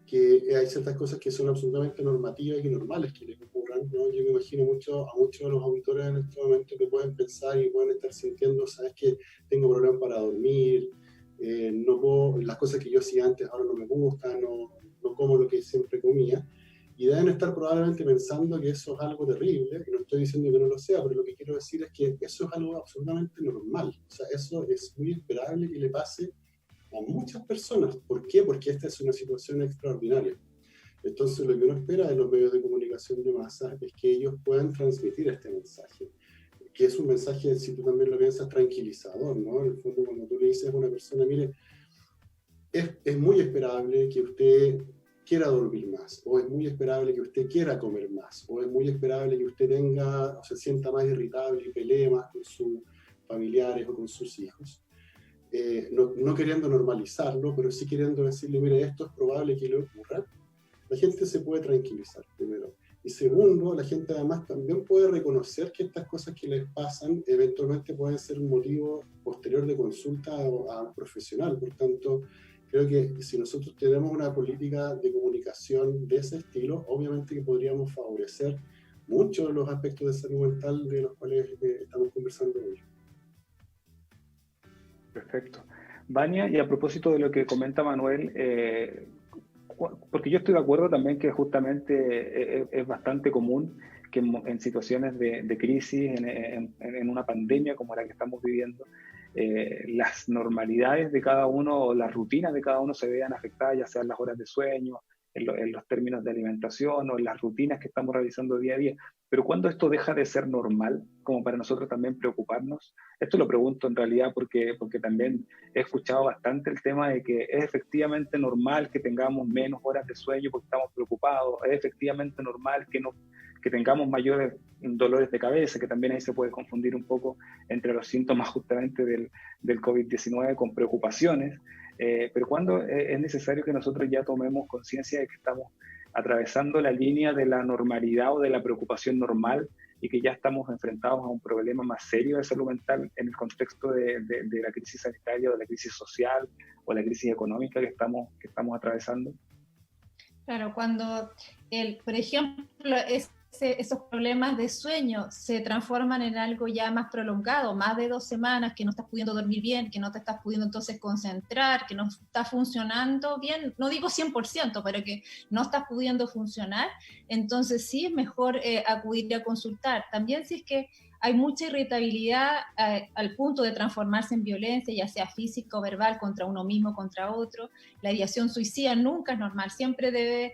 que hay ciertas cosas que son absolutamente normativas y normales que les ocurran, ¿no? Yo me imagino a muchos de los auditores en este momento que pueden pensar y pueden estar sintiendo, sabes que tengo problemas para dormir, no puedo, las cosas que yo hacía antes ahora no me gustan, no como lo que siempre comía, y deben estar probablemente pensando que eso es algo terrible, y no estoy diciendo que no lo sea, pero lo que quiero decir es que eso es algo absolutamente normal, o sea, eso es muy esperable que le pase a muchas personas. ¿Por qué? Porque esta es una situación extraordinaria. Entonces, lo que uno espera de los medios de comunicación de masas es que ellos puedan transmitir este mensaje, que es un mensaje, si tú también lo piensas, tranquilizador, ¿no? En el fondo, cuando tú le dices a una persona, mire, es muy esperable que usted quiera dormir más, o es muy esperable que usted quiera comer más, o es muy esperable que usted tenga, o se sienta más irritable y pelee más con sus familiares o con sus hijos. No queriendo normalizarlo, pero sí queriendo decirle, mire, esto es probable que le ocurra, la gente se puede tranquilizar, primero. Y segundo, la gente además también puede reconocer que estas cosas que les pasan eventualmente pueden ser un motivo posterior de consulta a un profesional. Por tanto, creo que si nosotros tenemos una política de comunicación de ese estilo, obviamente que podríamos favorecer muchos de los aspectos de salud mental de los cuales estamos conversando hoy. Perfecto. Vania, y a propósito de lo que comenta Manuel, porque yo estoy de acuerdo también que justamente es bastante común que en situaciones de crisis, en una pandemia como la que estamos viviendo, las normalidades de cada uno o las rutinas de cada uno se vean afectadas, ya sean las horas de sueño, en los términos de alimentación o en las rutinas que estamos realizando día a día. Pero ¿cuándo esto deja de ser normal, como para nosotros también preocuparnos? Esto lo pregunto en realidad porque también he escuchado bastante el tema de que es efectivamente normal que tengamos menos horas de sueño porque estamos preocupados, es efectivamente normal que tengamos mayores dolores de cabeza, que también ahí se puede confundir un poco entre los síntomas justamente del COVID-19 con preocupaciones, pero cuando es necesario que nosotros ya tomemos conciencia de que estamos atravesando la línea de la normalidad o de la preocupación normal y que ya estamos enfrentados a un problema más serio de salud mental en el contexto de la crisis sanitaria, o de la crisis social o la crisis económica que estamos atravesando? Claro, cuando, por ejemplo, esos problemas de sueño se transforman en algo ya más prolongado, más de 2 semanas, que no estás pudiendo dormir bien, que no te estás pudiendo entonces concentrar, que no está funcionando bien, no digo 100%, pero que no estás pudiendo funcionar, entonces sí es mejor acudir a consultar. También si es que hay mucha irritabilidad al punto de transformarse en violencia, ya sea física o verbal, contra uno mismo, contra otro. La ideación suicida nunca es normal, siempre debe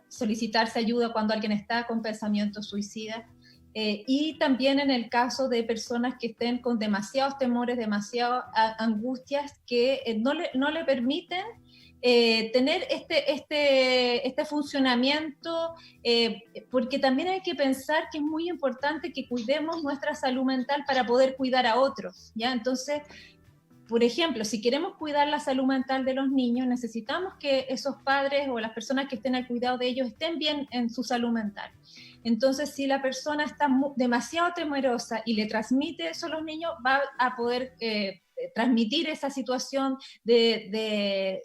solicitarse ayuda cuando alguien está con pensamientos suicidas. Y también en el caso de personas que estén con demasiados temores, demasiadas angustias que no le permiten tener este funcionamiento, porque también hay que pensar que es muy importante que cuidemos nuestra salud mental para poder cuidar a otros, ¿ya? Entonces, por ejemplo, si queremos cuidar la salud mental de los niños, necesitamos que esos padres o las personas que estén al cuidado de ellos estén bien en su salud mental. Entonces, si la persona está demasiado temerosa y le transmite eso a los niños, va a poder transmitir esa situación de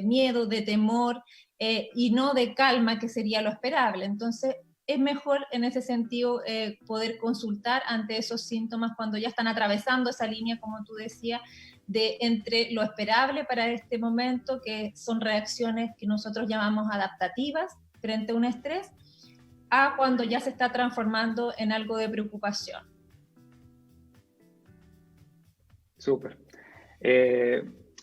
miedo, de temor, y no de calma, que sería lo esperable. Entonces, es mejor en ese sentido poder consultar ante esos síntomas cuando ya están atravesando esa línea, como tú decías, de entre lo esperable para este momento, que son reacciones que nosotros llamamos adaptativas frente a un estrés, a cuando ya se está transformando en algo de preocupación. Súper.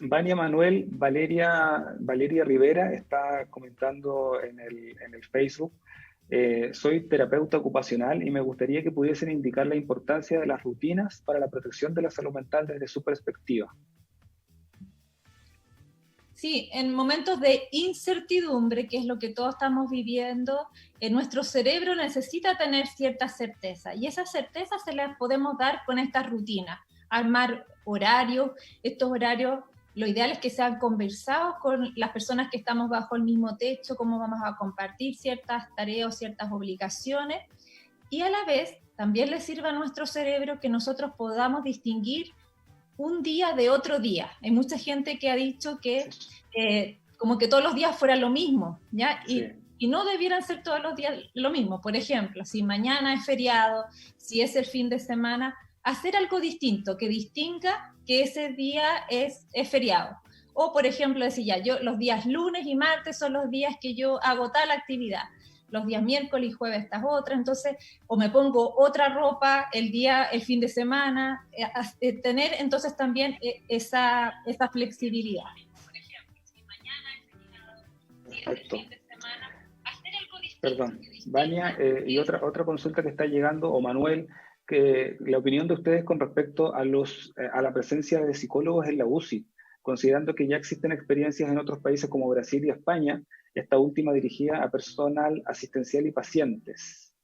Vania Manuel, Valeria Rivera está comentando en el Facebook: soy terapeuta ocupacional y me gustaría que pudiesen indicar la importancia de las rutinas para la protección de la salud mental desde su perspectiva. Sí, en momentos de incertidumbre, que es lo que todos estamos viviendo, nuestro cerebro necesita tener cierta certeza, y esa certeza se la podemos dar con estas rutinas, armar horarios. Estos horarios, lo ideal es que sean conversados con las personas que estamos bajo el mismo techo, cómo vamos a compartir ciertas tareas o ciertas obligaciones, y a la vez también le sirva a nuestro cerebro que nosotros podamos distinguir un día de otro día. Hay mucha gente que ha dicho que como que todos los días fuera lo mismo, ¿ya? Y no debieran ser todos los días lo mismo. Por ejemplo, si mañana es feriado, si es el fin de semana, hacer algo distinto, que distinga que ese día es feriado. O, por ejemplo, decir ya, yo los días lunes y martes son los días que yo hago tal actividad, los días miércoles y jueves estas otras, entonces, o me pongo otra ropa el fin de semana, tener entonces también esa flexibilidad. Por ejemplo, si mañana es el fin de semana, hacer algo distinto. Perdón, Vania, y otra consulta que está llegando, o Manuel, que la opinión de ustedes con respecto a la presencia de psicólogos en la UCI, considerando que ya existen experiencias en otros países como Brasil y España, esta última dirigida a personal asistencial y pacientes.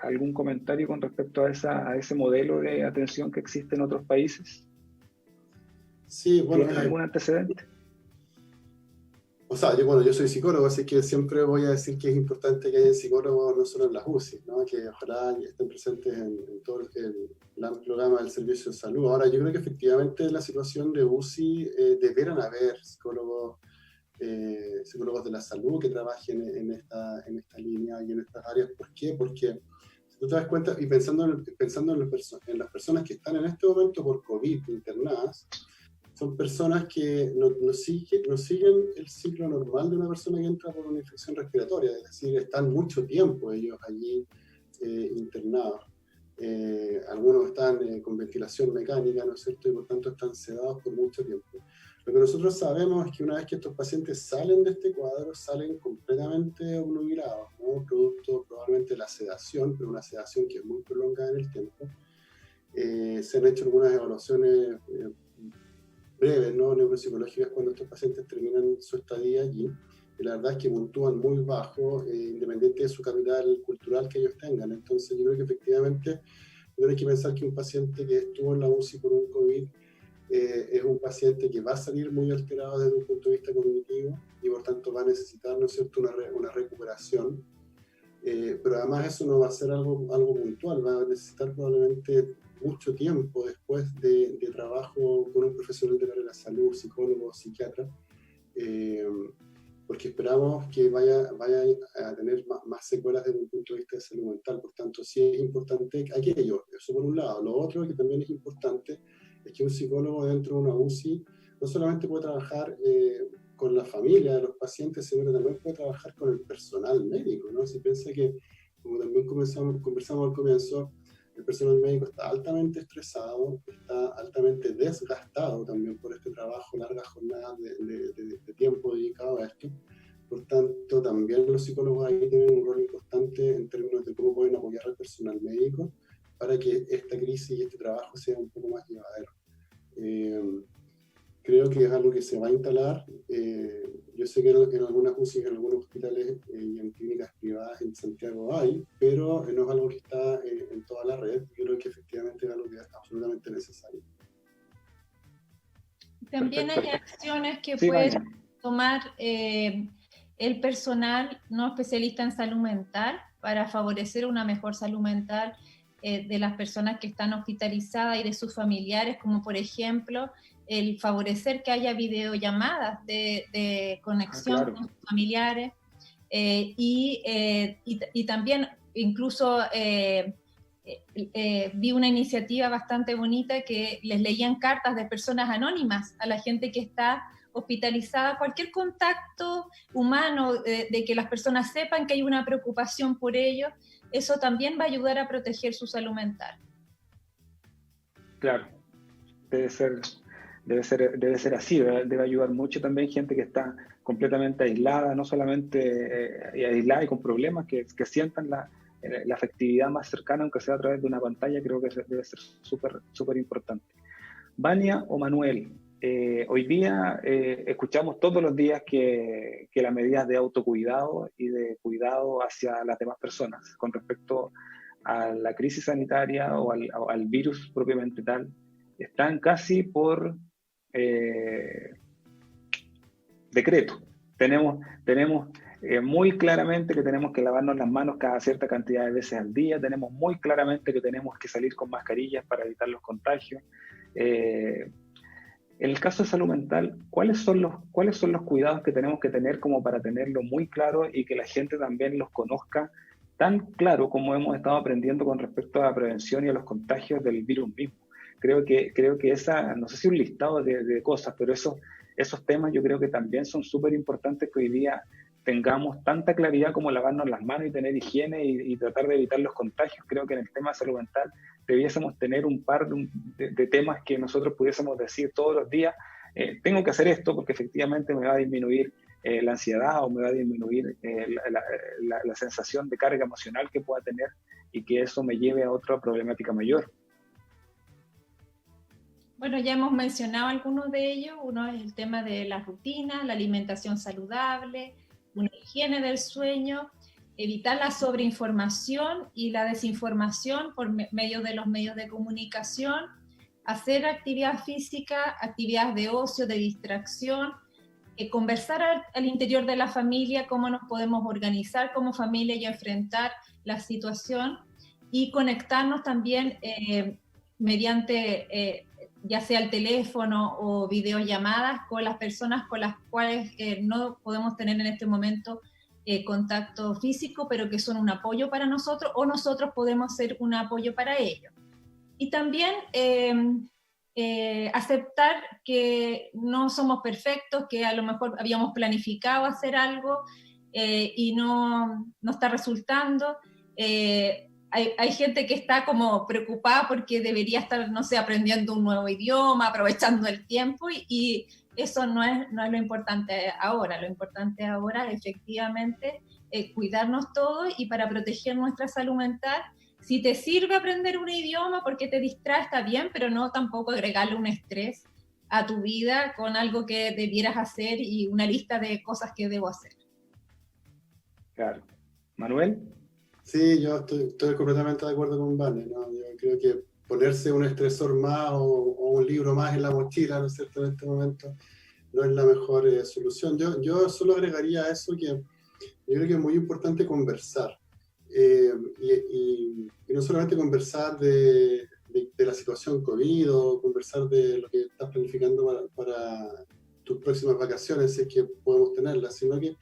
¿Algún comentario con respecto a ese modelo de atención que existe en otros países? Sí, bueno, ¿Tienen algún antecedente? O sea, yo soy psicólogo, así que siempre voy a decir que es importante que haya psicólogos no solo en las UCI, ¿no? Que ojalá estén presentes en todo el amplio gama del servicio de salud. Ahora, yo creo que efectivamente en la situación de UCI deberán haber psicólogos de la salud que trabajen en esta línea y en estas áreas. ¿Por qué? Porque si tú te das cuenta, y pensando en las personas que están en este momento por COVID internadas, son personas que no siguen el ciclo normal de una persona que entra por una infección respiratoria, es decir, están mucho tiempo ellos allí internados. Algunos están con ventilación mecánica, ¿no es cierto? Y por tanto están sedados por mucho tiempo. Lo que nosotros sabemos es que una vez que estos pacientes salen de este cuadro, salen completamente obnubilados, ¿no? Producto probablemente de la sedación, pero una sedación que es muy prolongada en el tiempo. Se han hecho algunas evaluaciones breves, ¿no? Neuropsicológicas, cuando estos pacientes terminan su estadía allí, y la verdad es que puntúan muy bajo, independiente de su capital cultural que ellos tengan. Entonces yo creo que efectivamente no hay que pensar que un paciente que estuvo en la UCI por un COVID es un paciente que va a salir muy alterado desde un punto de vista cognitivo y por tanto va a necesitar, ¿no es cierto?, una recuperación. pero además eso no va a ser algo puntual, va a necesitar probablemente mucho tiempo después de trabajo con un profesional del área de la salud, psicólogo, psiquiatra, porque esperamos que vaya a tener más secuelas desde un punto de vista de salud mental. Por tanto, sí es importante aquello, eso por un lado. Lo otro que también es importante es que un psicólogo dentro de una UCI no solamente puede trabajar con la familia de los pacientes, sino que también puede trabajar con el personal médico, ¿no? Se piensa que, como también conversamos al comienzo, el personal médico está altamente estresado, está altamente desgastado también por este trabajo, largas jornadas de tiempo dedicado a esto. Por tanto, también los psicólogos ahí tienen un rol importante en términos de cómo pueden apoyar al personal médico para que esta crisis y este trabajo sea un poco más llevadero. Creo que es algo que se va a instalar. Yo sé que en algunas UCI, en algunos hospitales y en clínicas privadas en Santiago hay, pero no es algo que está en toda la red. Yo creo que efectivamente es algo que es absolutamente necesario. También hay acciones que sí, puede tomar el personal no especialista en salud mental para favorecer una mejor salud mental de las personas que están hospitalizadas y de sus familiares, como por ejemplo el favorecer que haya videollamadas de conexión claro, con sus familiares y también incluso vi una iniciativa bastante bonita que les leían cartas de personas anónimas a la gente que está hospitalizada, cualquier contacto humano de que las personas sepan que hay una preocupación por ellos, eso también va a ayudar a proteger su salud mental. Claro, debe ser así, debe ayudar mucho también gente que está completamente aislada, no solamente aislada y con problemas, que sientan la afectividad más cercana, aunque sea a través de una pantalla. Creo que debe ser súper importante. Vania o Manuel, hoy día escuchamos todos los días que las medidas de autocuidado y de cuidado hacia las demás personas con respecto a la crisis sanitaria o al virus propiamente tal, están casi por decreto. Tenemos muy claramente que tenemos que lavarnos las manos cada cierta cantidad de veces al día, tenemos muy claramente que tenemos que salir con mascarillas para evitar los contagios. En el caso de salud mental, ¿cuáles son los cuidados que tenemos que tener como para tenerlo muy claro y que la gente también los conozca tan claro como hemos estado aprendiendo con respecto a la prevención y a los contagios del virus mismo? Creo que no sé si un listado de cosas, pero esos temas yo creo que también son súper importantes, que hoy día tengamos tanta claridad como lavarnos las manos y tener higiene y tratar de evitar los contagios. Creo que en el tema de salud mental debiésemos tener un par de temas que nosotros pudiésemos decir todos los días, tengo que hacer esto porque efectivamente me va a disminuir la ansiedad o me va a disminuir la sensación de carga emocional que pueda tener y que eso me lleve a otra problemática mayor. Bueno, ya hemos mencionado algunos de ellos. Uno es el tema de la rutina, la alimentación saludable, una higiene del sueño, evitar la sobreinformación y la desinformación por medio de los medios de comunicación, hacer actividad física, actividades de ocio, de distracción, conversar al interior de la familia cómo nos podemos organizar como familia y enfrentar la situación, y conectarnos también mediante ya sea el teléfono o videollamadas con las personas con las cuales no podemos tener en este momento contacto físico, pero que son un apoyo para nosotros, o nosotros podemos ser un apoyo para ellos. Y también aceptar que no somos perfectos, que a lo mejor habíamos planificado hacer algo y no está resultando. Hay gente que está como preocupada porque debería estar, no sé, aprendiendo un nuevo idioma, aprovechando el tiempo, y eso no es lo importante ahora. Lo importante ahora es efectivamente cuidarnos todos, y para proteger nuestra salud mental, si te sirve aprender un idioma porque te distrae, está bien, pero no tampoco agregarle un estrés a tu vida con algo que debieras hacer y una lista de cosas que debo hacer. Claro. ¿Manuel? Sí, yo estoy completamente de acuerdo con Vane, ¿no? Yo creo que ponerse un estresor más o un libro más en la mochila, ¿no es cierto?, en este momento no es la mejor solución. Yo solo agregaría a eso que yo creo que es muy importante conversar. Y no solamente conversar de la situación COVID o conversar de lo que estás planificando para tus próximas vacaciones, si es que podemos tenerlas, sino que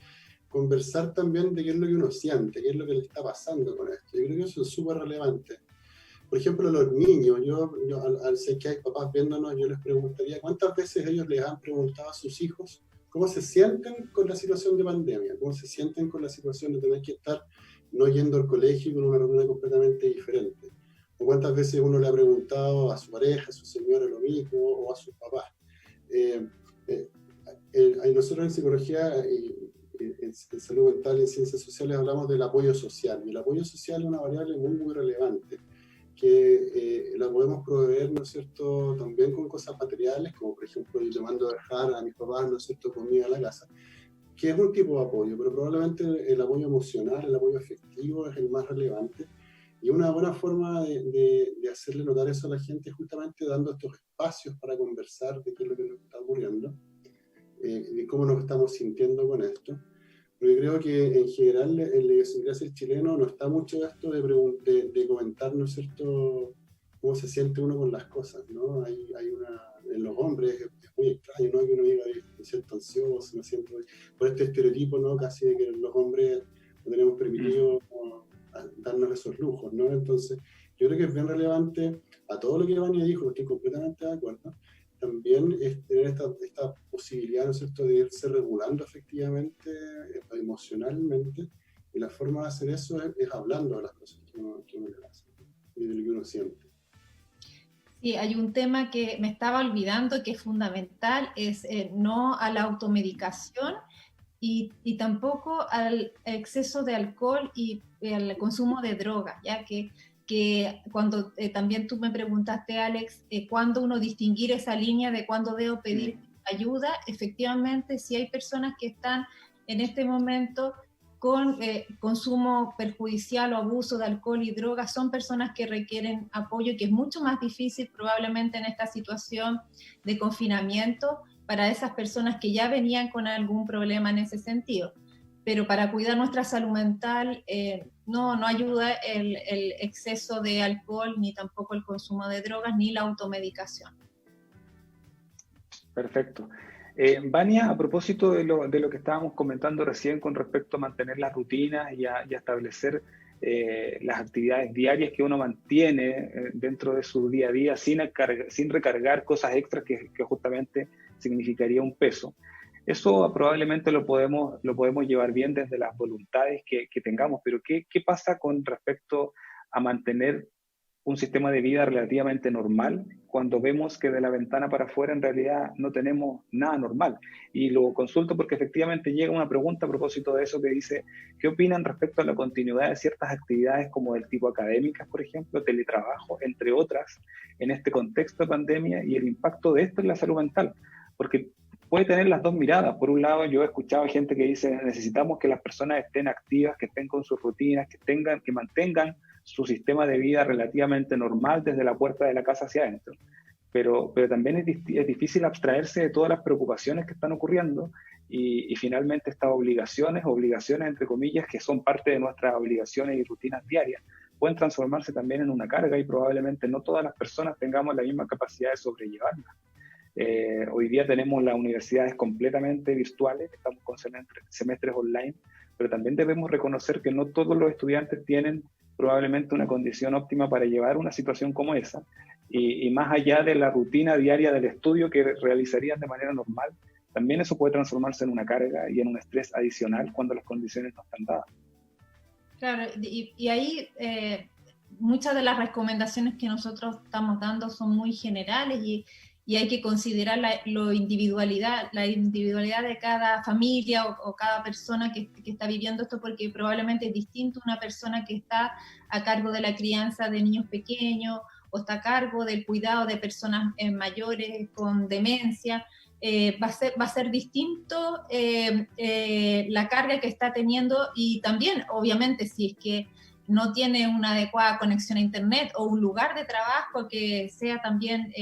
conversar también de qué es lo que uno siente, qué es lo que le está pasando con esto. Yo creo que eso es súper relevante. Por ejemplo, los niños, al ser que hay papás viéndonos, yo les preguntaría cuántas veces ellos les han preguntado a sus hijos cómo se sienten con la situación de pandemia, cómo se sienten con la situación de tener que estar no yendo al colegio y con una rutina completamente diferente. O cuántas veces uno le ha preguntado a su pareja, a su señora lo mismo, o a sus papás. Nosotros en psicología, en salud mental y en ciencias sociales hablamos del apoyo social, y el apoyo social es una variable muy, muy relevante, que la podemos proveer, ¿no es cierto?, también con cosas materiales, como por ejemplo yo te mando a dejar a mis papás, ¿no es cierto?, comida a la casa, que es un tipo de apoyo, pero probablemente el apoyo emocional, el apoyo afectivo es el más relevante, y una buena forma de hacerle notar eso a la gente es justamente dando estos espacios para conversar de qué es lo que nos está ocurriendo, de cómo nos estamos sintiendo con esto. Porque creo que en general en la idiosincrasia chileno no está mucho esto de comentar, ¿no es cierto?, cómo se siente uno con las cosas, ¿no? En los hombres es muy extraño, ¿no?, que uno diga, me siento ansioso, me siento... Por este estereotipo, ¿no?, casi de que los hombres no tenemos permitido darnos esos lujos, ¿no? Entonces, yo creo que es bien relevante a todo lo que Vania dijo, estoy completamente de acuerdo. También es tener esta posibilidad, ¿no es cierto?, de irse regulando efectivamente, emocionalmente, y la forma de hacer eso es hablando de las cosas que uno le pasa y de lo que uno siente. Sí, hay un tema que me estaba olvidando que es fundamental, es no a la automedicación y tampoco al exceso de alcohol y al consumo de drogas, ya que cuando también tú me preguntaste, Alex, cuándo uno distinguir esa línea de cuándo debo pedir ayuda, efectivamente, si hay personas que están en este momento con consumo perjudicial o abuso de alcohol y drogas, son personas que requieren apoyo, que es mucho más difícil probablemente en esta situación de confinamiento para esas personas que ya venían con algún problema en ese sentido. Pero para cuidar nuestra salud mental no ayuda el exceso de alcohol, ni tampoco el consumo de drogas, ni la automedicación. Perfecto. Vania, a propósito de lo que estábamos comentando recién con respecto a mantener las rutinas y a establecer las actividades diarias que uno mantiene dentro de su día a día sin recargar cosas extras que justamente significaría un peso. Eso probablemente lo podemos llevar bien desde las voluntades que tengamos, pero ¿qué pasa con respecto a mantener un sistema de vida relativamente normal cuando vemos que de la ventana para afuera en realidad no tenemos nada normal? Y lo consulto porque efectivamente llega una pregunta a propósito de eso que dice, ¿qué opinan respecto a la continuidad de ciertas actividades como del tipo académicas, por ejemplo, teletrabajo, entre otras, en este contexto de pandemia y el impacto de esto en la salud mental? Porque puede tener las dos miradas. Por un lado, yo he escuchado gente que dice, necesitamos que las personas estén activas, que estén con sus rutinas, que mantengan su sistema de vida relativamente normal desde la puerta de la casa hacia adentro. Pero también es difícil abstraerse de todas las preocupaciones que están ocurriendo y finalmente estas obligaciones entre comillas, que son parte de nuestras obligaciones y rutinas diarias, pueden transformarse también en una carga y probablemente no todas las personas tengamos la misma capacidad de sobrellevarla. Hoy día tenemos las universidades completamente virtuales, estamos con semestres online, pero también debemos reconocer que no todos los estudiantes tienen probablemente una condición óptima para llevar una situación como esa, y más allá de la rutina diaria del estudio que realizarían de manera normal, también eso puede transformarse en una carga y en un estrés adicional cuando las condiciones no están dadas. Claro, y ahí muchas de las recomendaciones que nosotros estamos dando son muy generales y hay que considerar la individualidad de cada familia o cada persona que está viviendo esto, porque probablemente es distinto una persona que está a cargo de la crianza de niños pequeños o está a cargo del cuidado de personas mayores con demencia. Va a ser distinto la carga que está teniendo, y también, obviamente, si es que no tiene una adecuada conexión a internet o un lugar de trabajo que sea también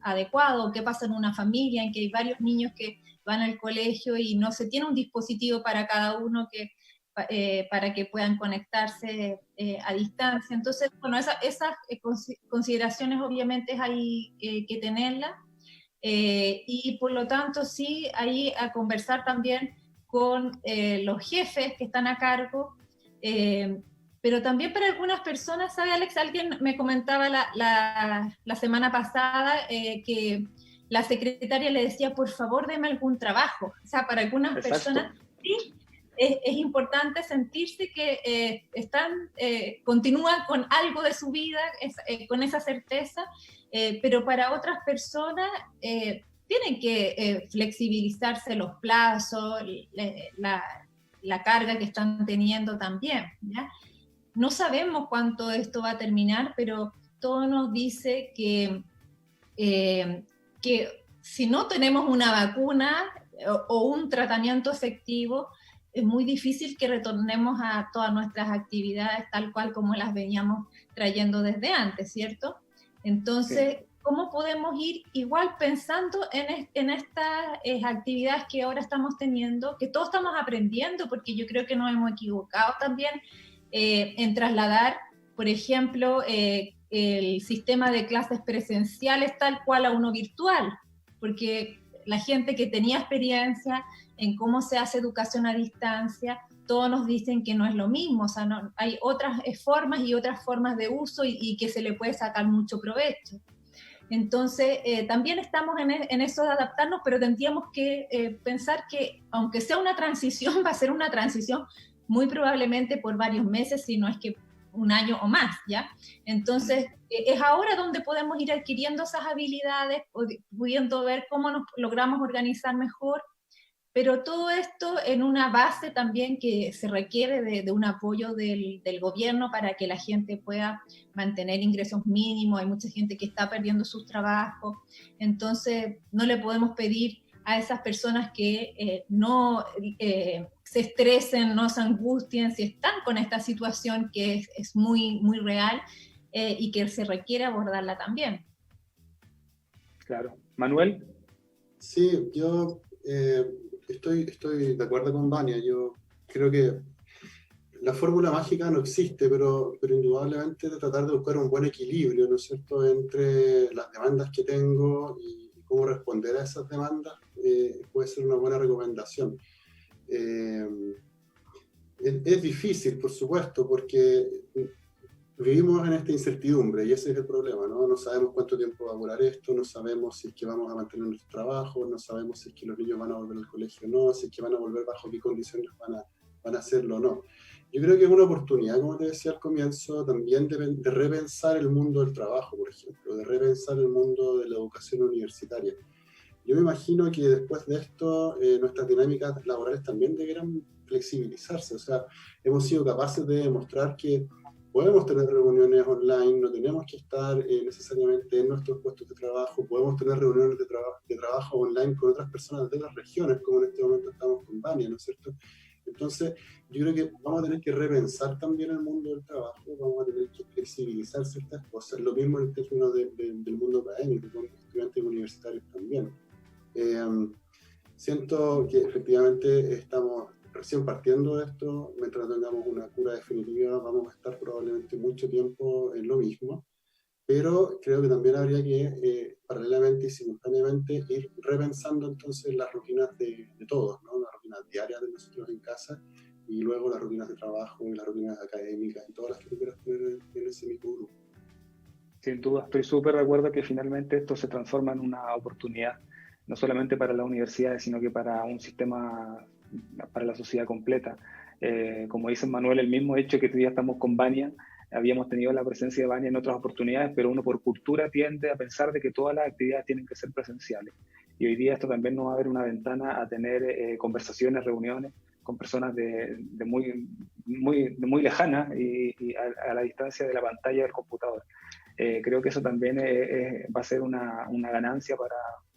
adecuado, qué pasa en una familia en que hay varios niños que van al colegio y no se tiene un dispositivo para cada uno para que puedan conectarse a distancia. Entonces, bueno, esas consideraciones obviamente hay que tenerlas, y por lo tanto sí, ahí a conversar también con los jefes que están a cargo, pero también para algunas personas, ¿sabe, Alex? Alguien me comentaba la semana pasada que la secretaria le decía, por favor, deme algún trabajo. O sea, para algunas personas, sí, es importante sentirse que continúan con algo de su vida, con esa certeza, pero para otras personas tienen que flexibilizarse los plazos, la carga que están teniendo también, ¿ya? No sabemos cuánto esto va a terminar, pero todo nos dice que si no tenemos una vacuna o un tratamiento efectivo, es muy difícil que retornemos a todas nuestras actividades tal cual como las veníamos trayendo desde antes, ¿cierto? Entonces, sí. ¿Cómo podemos ir igual pensando en estas actividades que ahora estamos teniendo, que todos estamos aprendiendo, porque yo creo que nos hemos equivocado también en trasladar, por ejemplo, el sistema de clases presenciales tal cual a uno virtual, porque la gente que tenía experiencia en cómo se hace educación a distancia, todos nos dicen que no es lo mismo, o sea, no, hay otras formas y otras formas de uso y que se le puede sacar mucho provecho. Entonces, también estamos en eso de adaptarnos, pero tendríamos que pensar que, aunque sea una transición, va a ser una transición muy probablemente por varios meses, si no es que un año o más, ¿ya? Entonces, es ahora donde podemos ir adquiriendo esas habilidades, pudiendo ver cómo nos logramos organizar mejor, pero todo esto en una base también que se requiere de un apoyo del gobierno para que la gente pueda mantener ingresos mínimos. Hay mucha gente que está perdiendo sus trabajos, entonces no le podemos pedir a esas personas que no se estresen, no se angustien, si están con esta situación que es muy, muy real y que se requiere abordarla también. Claro. ¿Manuel? Sí, yo estoy de acuerdo con Vania. Yo creo que la fórmula mágica no existe, pero indudablemente de tratar de buscar un buen equilibrio, ¿no es cierto?, entre las demandas que tengo y cómo responder a esas demandas puede ser una buena recomendación. Es difícil, por supuesto, porque vivimos en esta incertidumbre y ese es el problema, ¿no? No sabemos cuánto tiempo va a durar esto, no sabemos si es que vamos a mantener nuestro trabajo, no sabemos si es que los niños van a volver al colegio o no, si es que van a volver bajo qué condiciones van a hacerlo o no. Yo creo que es una oportunidad, como te decía al comienzo, también de repensar el mundo del trabajo, por ejemplo, de repensar el mundo de la educación universitaria. Yo me imagino que después de esto nuestras dinámicas laborales también deberán flexibilizarse, o sea, hemos sido capaces de demostrar que podemos tener reuniones online, no tenemos que estar necesariamente en nuestros puestos de trabajo, podemos tener reuniones de trabajo online con otras personas de las regiones, como en este momento estamos con Vania, ¿no es cierto? Entonces, yo creo que vamos a tener que repensar también el mundo del trabajo, vamos a tener que flexibilizar ciertas cosas, lo mismo en términos del mundo académico, con estudiantes universitarios también. Siento que efectivamente estamos recién partiendo de esto, mientras no tengamos una cura definitiva vamos a estar probablemente mucho tiempo en lo mismo, pero creo que también habría que paralelamente y simultáneamente ir repensando entonces las rutinas de todos, ¿no? Las rutinas diarias de nosotros en casa y luego las rutinas de trabajo y las rutinas académicas y todas las que tú quieras tener en ese mismo grupo. Sin duda, estoy súper de acuerdo que finalmente esto se transforma en una oportunidad, no solamente para las universidades, sino que para un sistema, para la sociedad completa. Como dice Manuel, el mismo hecho que ya estamos con Vania, habíamos tenido la presencia de Vania en otras oportunidades, pero uno por cultura tiende a pensar de que todas las actividades tienen que ser presenciales. Y hoy día esto también nos va a abrir una ventana a tener conversaciones, reuniones con personas de muy lejanas y a la distancia de la pantalla del computador. Creo que eso también va a ser una ganancia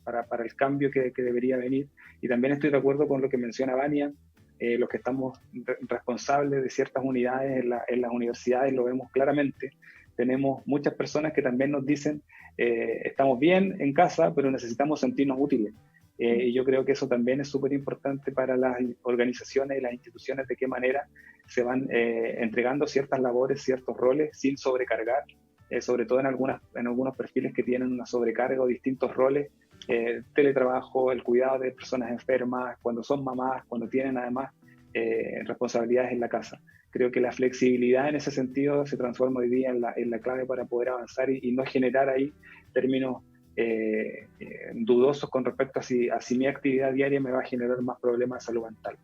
para el cambio que debería venir. Y también estoy de acuerdo con lo que menciona Vania. Los que estamos responsables de ciertas unidades en las universidades lo vemos claramente. Tenemos muchas personas que también nos dicen estamos bien en casa, pero necesitamos sentirnos útiles. Y yo creo que eso también es súper importante para las organizaciones y las instituciones, de qué manera se van entregando ciertas labores, ciertos roles, sin sobrecargar, sobre todo en algunos perfiles que tienen una sobrecarga o distintos roles, teletrabajo, el cuidado de personas enfermas, cuando son mamás, cuando tienen además responsabilidades en la casa. Creo que la flexibilidad en ese sentido se transforma hoy día en la clave para poder avanzar y no generar ahí términos dudosos con respecto a si mi actividad diaria me va a generar más problemas de salud mental.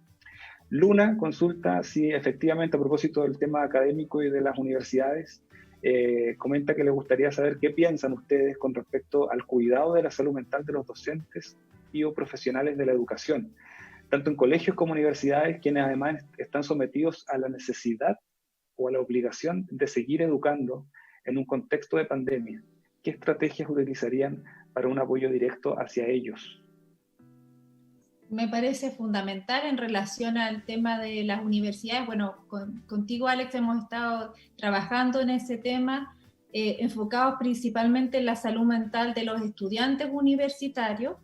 Luna consulta si efectivamente, a propósito del tema académico y de las universidades, comenta que le gustaría saber qué piensan ustedes con respecto al cuidado de la salud mental de los docentes y o profesionales de la educación, tanto en colegios como universidades, quienes además están sometidos a la necesidad o a la obligación de seguir educando en un contexto de pandemia. ¿Qué estrategias utilizarían para un apoyo directo hacia ellos? Me parece fundamental en relación al tema de las universidades. Bueno, contigo, Alex, hemos estado trabajando en ese tema, enfocados principalmente en la salud mental de los estudiantes universitarios.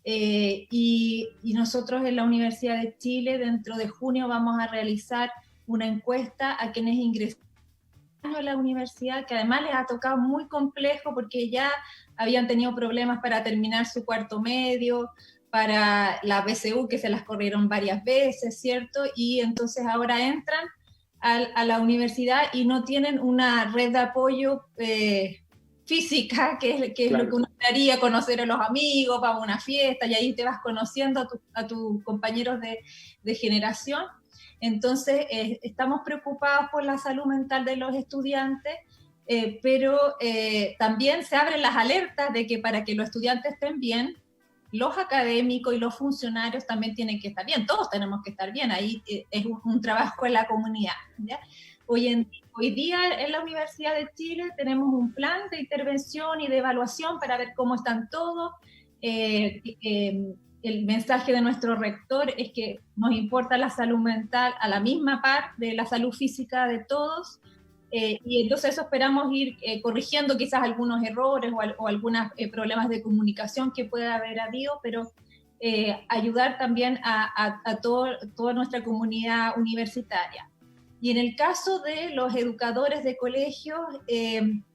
Y nosotros en la Universidad de Chile, dentro de junio, vamos a realizar una encuesta a quienes ingresan a la universidad, que además les ha tocado muy complejo porque ya habían tenido problemas para terminar su cuarto medio, para la BCU que se las corrieron varias veces, ¿cierto? Y entonces ahora entran a la universidad y no tienen una red de apoyo física, que es Claro. lo que uno haría, conocer a los amigos, vamos a una fiesta y ahí te vas conociendo a tus compañeros de generación. Entonces, estamos preocupados por la salud mental de los estudiantes, pero también se abren las alertas de que para que los estudiantes estén bien, los académicos y los funcionarios también tienen que estar bien, todos tenemos que estar bien, ahí es un trabajo en la comunidad, ¿ya? Hoy día en la Universidad de Chile tenemos un plan de intervención y de evaluación para ver cómo están todos. El mensaje de nuestro rector es que nos importa la salud mental a la misma par de la salud física de todos, y entonces eso esperamos ir corrigiendo quizás algunos errores o algunos problemas de comunicación que pueda haber habido, pero ayudar también a toda nuestra comunidad universitaria. Y en el caso de los educadores de colegios,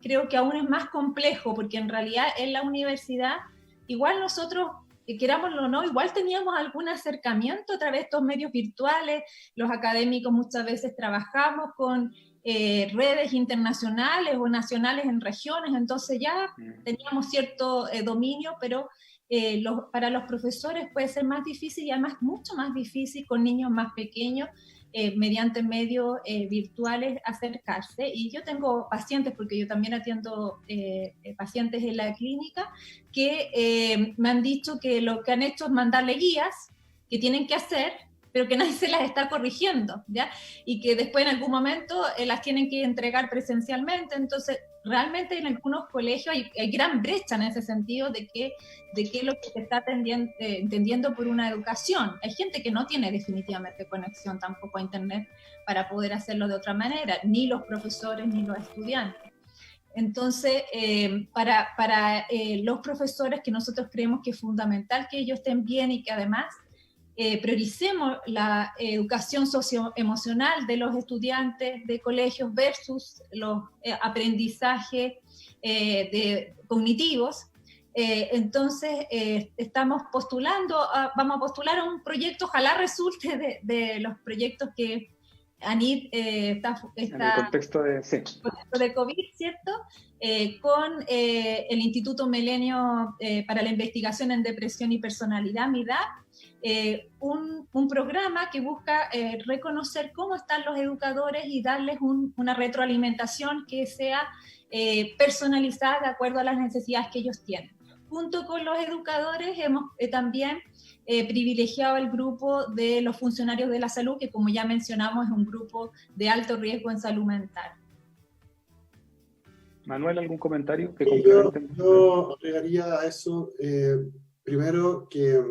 creo que aún es más complejo, porque en realidad en la universidad, igual nosotros, querámoslo o no, igual teníamos algún acercamiento a través de estos medios virtuales. Los académicos muchas veces trabajamos con redes internacionales o nacionales en regiones, entonces ya teníamos cierto dominio, pero para los profesores puede ser más difícil, y además mucho más difícil con niños más pequeños, mediante medios virtuales acercarse. Y yo tengo pacientes, porque yo también atiendo pacientes en la clínica, que me han dicho que lo que han hecho es mandarle guías que tienen que hacer, pero que nadie se las está corrigiendo, ¿ya? Y que después en algún momento las tienen que entregar presencialmente. Entonces, realmente en algunos colegios hay gran brecha en ese sentido de qué es lo que se está entendiendo por una educación. Hay gente que no tiene definitivamente conexión tampoco a Internet para poder hacerlo de otra manera, ni los profesores ni los estudiantes. Entonces, para los profesores, que nosotros creemos que es fundamental que ellos estén bien y que además prioricemos la educación socioemocional de los estudiantes de colegios versus los aprendizajes cognitivos. Entonces, estamos vamos a postular a un proyecto, ojalá resulte de los proyectos que ANID está en el contexto de COVID, ¿cierto? Con el Instituto Milenio para la Investigación en Depresión y Personalidad, MIDAP, un programa que busca reconocer cómo están los educadores y darles una retroalimentación que sea personalizada de acuerdo a las necesidades que ellos tienen. Junto con los educadores hemos también privilegiado el grupo de los funcionarios de la salud, que como ya mencionamos es un grupo de alto riesgo en salud mental. Manuel, ¿algún comentario? Yo agregaría a eso, primero que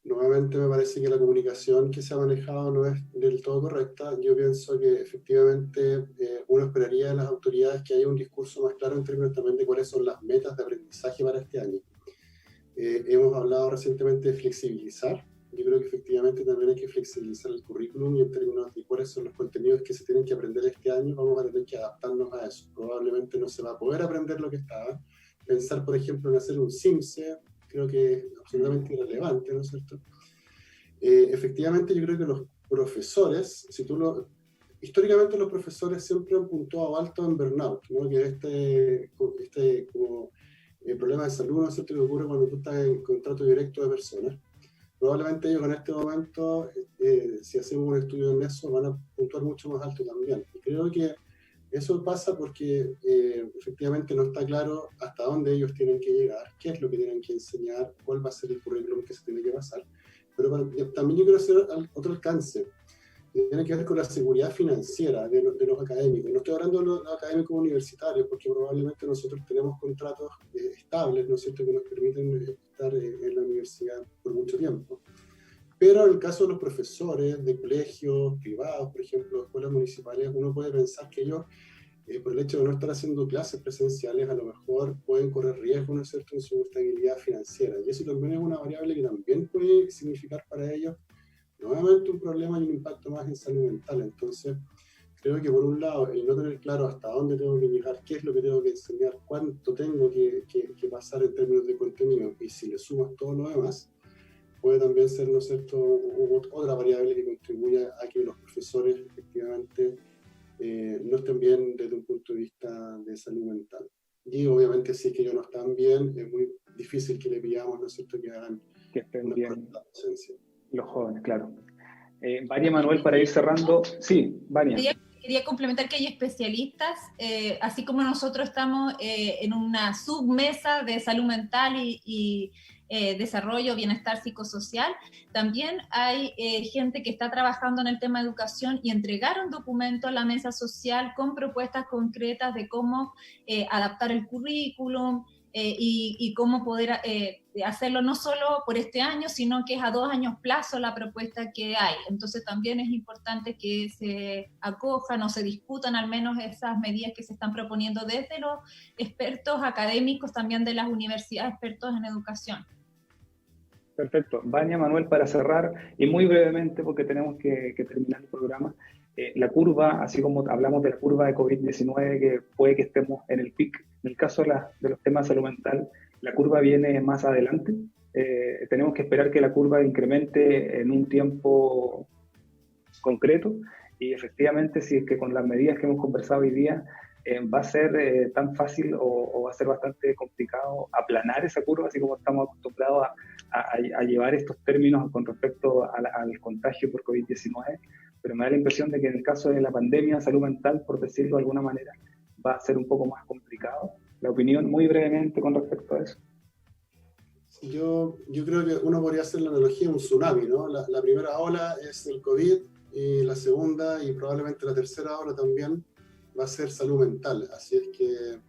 nuevamente me parece que la comunicación que se ha manejado no es del todo correcta. Yo pienso que efectivamente uno esperaría de las autoridades que haya un discurso más claro en términos también de cuáles son las metas de aprendizaje para este año. Hemos hablado recientemente de flexibilizar. Yo creo que efectivamente también hay que flexibilizar el currículum y en términos de cuáles son los contenidos que se tienen que aprender este año, vamos a tener que adaptarnos a eso. Probablemente no se va a poder aprender lo que estaba. Pensar, por ejemplo, en hacer un CIMSE, creo que es absolutamente irrelevante, ¿no es cierto? Efectivamente, yo creo que los profesores, históricamente los profesores siempre han puntuado alto en burnout, ¿no? Que este como, problema de salud, ¿no es cierto?, que ocurre cuando tú estás en contrato directo de personas. Probablemente ellos en este momento, si hacemos un estudio en eso, van a puntuar mucho más alto también. Y creo que eso pasa porque efectivamente no está claro hasta dónde ellos tienen que llegar, qué es lo que tienen que enseñar, cuál va a ser el currículum que se tiene que pasar. Pero también yo quiero hacer otro alcance, que tiene que ver con la seguridad financiera de los académicos. No estoy hablando de los académicos universitarios, porque probablemente nosotros tenemos contratos estables, ¿no es cierto?, que nos permiten estar en la universidad por mucho tiempo. Pero en el caso de los profesores de colegios privados, por ejemplo, escuelas municipales, uno puede pensar que ellos, por el hecho de no estar haciendo clases presenciales, a lo mejor pueden correr riesgo, ¿no es cierto?, en su estabilidad financiera. Y eso también es una variable que también puede significar para ellos nuevamente un problema y un impacto más en salud mental. Entonces, creo que por un lado, el no tener claro hasta dónde tengo que llegar, qué es lo que tengo que enseñar, cuánto tengo que pasar en términos de contenido, y si le sumas todo lo demás, puede también ser, ¿no es cierto?, otra variable que contribuya a que los profesores efectivamente no estén bien desde un punto de vista de salud mental. Y obviamente si es que ellos no están bien, es muy difícil que le pidamos, ¿no es cierto?, que hagan que estén bien docencia. Los jóvenes, claro. Vania, Manuel, para ir cerrando, sí, Vania. Quería complementar que hay especialistas, así como nosotros estamos en una submesa de salud mental y desarrollo, bienestar psicosocial, también hay gente que está trabajando en el tema de educación y entregaron documentos a la mesa social con propuestas concretas de cómo adaptar el currículum, y cómo poder hacerlo no solo por este año, sino que es a 2 años plazo la propuesta que hay. Entonces también es importante que se acojan o se discutan al menos esas medidas que se están proponiendo desde los expertos académicos, también de las universidades, expertos en educación. Perfecto. Vania, Manuel, para cerrar, y muy brevemente, porque tenemos que terminar el programa, la curva, así como hablamos de la curva de COVID-19, que puede que estemos en el pic, en el caso de los temas de salud mental, la curva viene más adelante. Tenemos que esperar que la curva incremente en un tiempo concreto, y efectivamente, si es que con las medidas que hemos conversado hoy día, va a ser tan fácil o va a ser bastante complicado aplanar esa curva, así como estamos acostumbrados a llevar estos términos con respecto al contagio por COVID-19, pero me da la impresión de que en el caso de la pandemia, salud mental, por decirlo de alguna manera, va a ser un poco más complicado. La opinión muy brevemente con respecto a eso. Yo creo que uno podría hacer la analogía de un tsunami, ¿no? La primera ola es el COVID, y la segunda y probablemente la tercera ola también va a ser salud mental, así es que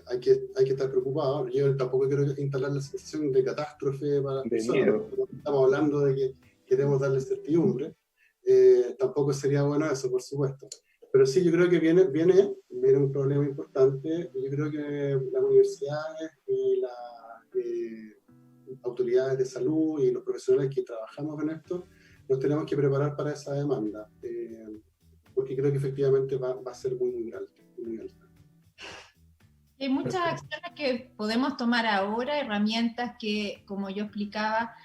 hay que estar preocupado. Yo tampoco quiero instalar la sensación de catástrofe para las personas, estamos hablando de que queremos darle certidumbre, tampoco sería bueno eso, por supuesto. Pero sí, yo creo que viene un problema importante. Yo creo que las universidades y las autoridades de salud y los profesionales que trabajamos en esto nos tenemos que preparar para esa demanda, porque creo que efectivamente va a ser muy alta. Hay muchas acciones que podemos tomar ahora, herramientas que, como yo explicaba,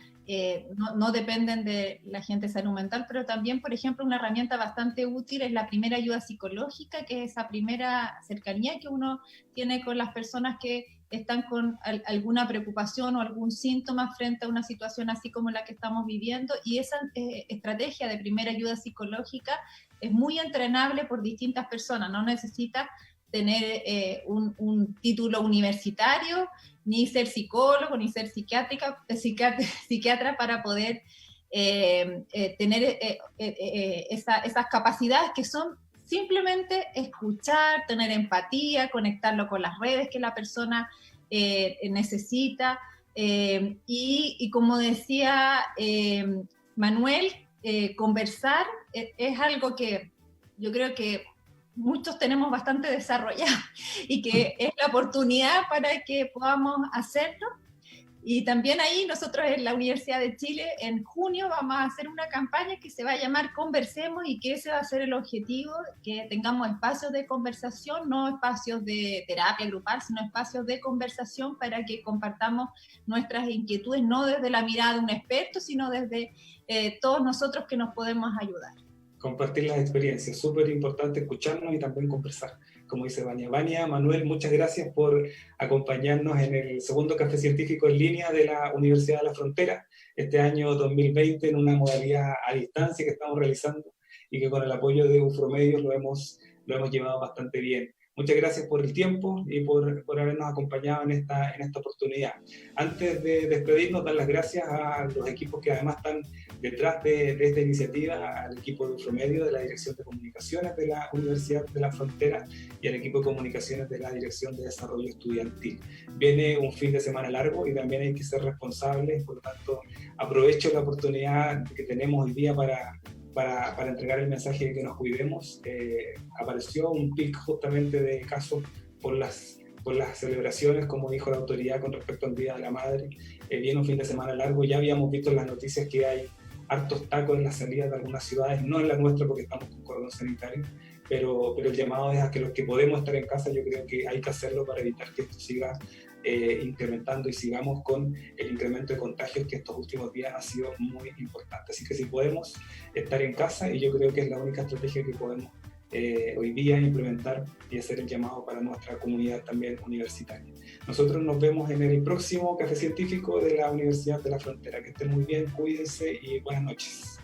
no dependen de la gente de salud mental, pero también, por ejemplo, una herramienta bastante útil es la primera ayuda psicológica, que es esa primera cercanía que uno tiene con las personas que están con alguna preocupación o algún síntoma frente a una situación así como la que estamos viviendo, y esa estrategia de primera ayuda psicológica es muy entrenable por distintas personas, no necesita tener un título universitario, ni ser psicólogo, ni ser psiquiatra para poder tener esas capacidades que son simplemente escuchar, tener empatía, conectarlo con las redes que la persona necesita. Y como decía Manuel, conversar es algo que yo creo que muchos tenemos bastante desarrollado y que es la oportunidad para que podamos hacerlo. Y también ahí nosotros en la Universidad de Chile, en junio, vamos a hacer una campaña que se va a llamar Conversemos, y que ese va a ser el objetivo, que tengamos espacios de conversación, no espacios de terapia grupal, sino espacios de conversación para que compartamos nuestras inquietudes, no desde la mirada de un experto, sino desde todos nosotros que nos podemos ayudar. Compartir las experiencias, súper importante escucharnos y también conversar, como dice Vania. Vania, Manuel, muchas gracias por acompañarnos en el segundo Café Científico en línea de la Universidad de la Frontera, este año 2020, en una modalidad a distancia que estamos realizando y que con el apoyo de UFROMedios lo hemos llevado bastante bien. Muchas gracias por el tiempo y por habernos acompañado en esta oportunidad. Antes de despedirnos, dar las gracias a los equipos que además están detrás de esta iniciativa, al equipo de UFROMedios de la Dirección de Comunicaciones de la Universidad de la Frontera y al equipo de Comunicaciones de la Dirección de Desarrollo Estudiantil. Viene un fin de semana largo y también hay que ser responsables, por lo tanto aprovecho la oportunidad que tenemos hoy día para entregar el mensaje de que nos cuidemos. Apareció un pic justamente de casos por las celebraciones, como dijo la autoridad con respecto al Día de la Madre. Viene un fin de semana largo, ya habíamos visto en las noticias que hay hartos tacos en las salidas de algunas ciudades, no en la nuestra porque estamos con cordón sanitario, pero el llamado es a que los que podemos estar en casa, yo creo que hay que hacerlo para evitar que esto siga incrementando y sigamos con el incremento de contagios que estos últimos días ha sido muy importante. Así que si podemos estar en casa, y yo creo que es la única estrategia que podemos hoy día implementar y hacer el llamado para nuestra comunidad también universitaria. Nosotros nos vemos en el próximo Café Científico de la Universidad de la Frontera. Que estén muy bien, cuídense y buenas noches.